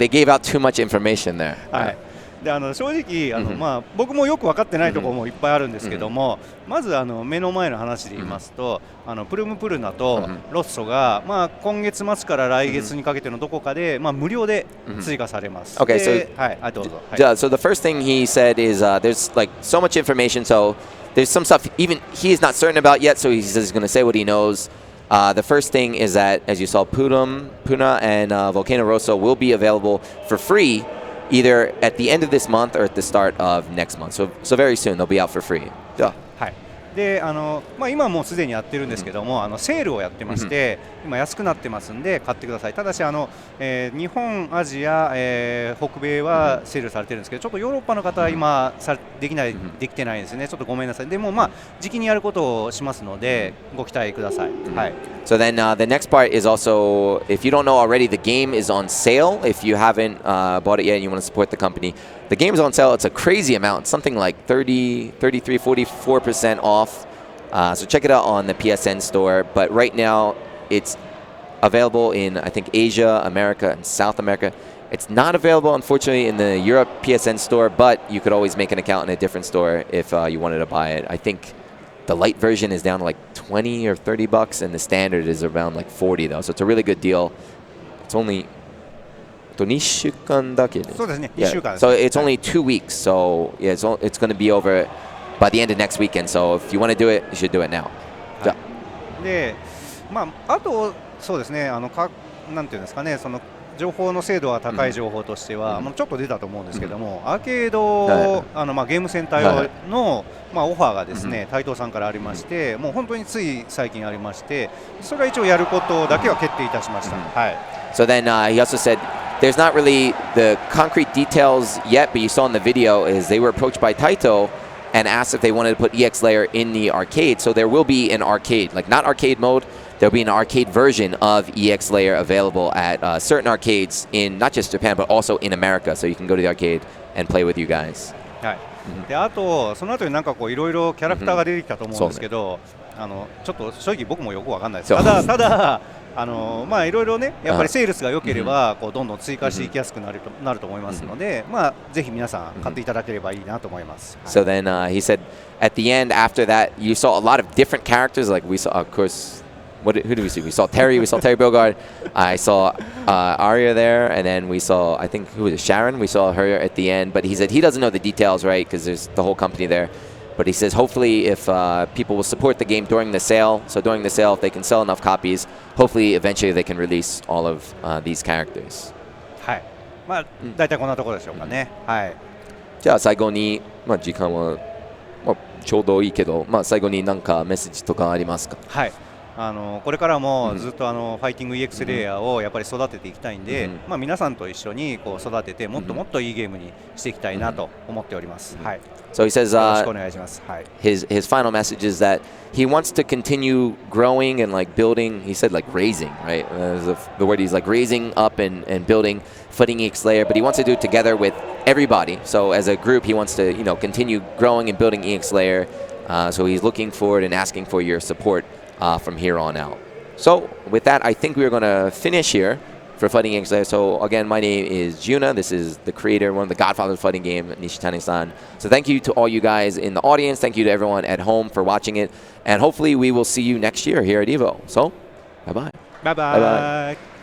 gave out too much information there. はい。で正直まあ僕もよく分かってないところもいっぱいあるんですけども、まず目の前の話で言いますと、プルムプルナとロッソがまあ今月末から来月にかけてのどこかでまあ無料で追加されます。Okay, so はい、どうぞ。So the first thing he said is there's like so much information, so there's some stuff even he is not certain about yet, so he says he's going to say what he knows. The first thing is that, as you saw, Puna and Volcano Rosso will be available for free either at the end of this month or at the start of next month. So very soon they'll be out for free. はい。でまあ、今もうすでにやってるんですけども、セールをやってまして、今安くなってますんで買ってください。ただし日本、アジア、北米はセールされてるんですけど、ちょっとヨーロッパの方は今できてないですね。ちょっとごめんなさい。でもまあ時期にやることをしますのでご期待ください。はい。So then the next part is also, if you don't know already, the game is on sale. If you haven't bought it yet and you want to support the company, the game is on sale. It's a crazy amount, something like 30, 33, 44% off. So check it out on the PSN store. But right now, it's available in, I think, Asia, America, and South America. It's not available, unfortunately, in the Europe PSN store, but you could always make an account in a different store if you wanted to buy it. I think the light version is down to like 20 or 30 bucks, and the standard is around like 40 though. So it's a really good deal. It's only 2週間だけです。そうですね。2週間。So it's only 2 weeks. So yeah, it's going to be over by the end of next weekend. So if you want to do it, you should do it now. で、まああとそうですね。なんていうんですかね、その情報の精度が高い情報としては、ちょっと出たと思うんですけども、アーケードまあゲームセンター用のまあオファーがですね、台東さんからありまして、もう本当につい最近ありまして、それが一応やることだけは決定いたしました。はい。So then he also said there's not really the concrete details yet, but you saw in the video is they were approached by Taito and asked if they wanted to put EX Layer in the arcade. So there will be an arcade, like not arcade mode. There'll be an arcade version of EX Layer available at certain arcades in not just Japan, but also in America. So you can go to the arcade and play with you guys. はい。であとその後になんかこういろいろキャラクターが出てきたと思うんですけど、ちょっと正直僕もよくわかんないです。ただまあいろいろね、やっぱりセールスが良ければこうどんどん追加していきやすくなると思いますので、まあぜひ皆さん買っていただければいいなと思います。So then he said at the end after that you saw a lot of different characters, like we saw of course. Who did we see? We saw Terry Bogard. I saw Arya there, and then we saw, I think, who was it? Sharon. We saw her at the end, but he said he doesn't know the details, right? Because there's the whole company there. But he says hopefully if people will support the game during the sale, so during the sale if they can sell enough copies, hopefully eventually they can release all of these characters. はい。まあ大体こんなところでしょうかね。はい。じゃあ最後に、時間は、ちょうどいいけど、最後に何かメッセージとかありますか？はい。これからもずっとファイティング EX レイヤーをやっぱり育てていきたいんで、皆さんと一緒にこう育ててもっともっといいゲームにしていきたいなと思っております。はい。So he says, よろしくお願いします。はい。his final message is that he wants to continue growing and like building. He said like raising, right? The word he's like raising up and building Fighting EX Layer, but he wants to do it together with everybody. So as a group, he wants to continue growing and building EX Layer. So he's looking forward and asking for your support from here on out. So with that, I think we're going to finish here for Fighting EX Layer. So again, my name is Juna. This is the creator, one of the godfathers of fighting game, Nishitani-san. So thank you to all you guys in the audience. Thank you to everyone at home for watching it. And hopefully we will see you next year here at EVO. So, bye-bye. Bye-bye.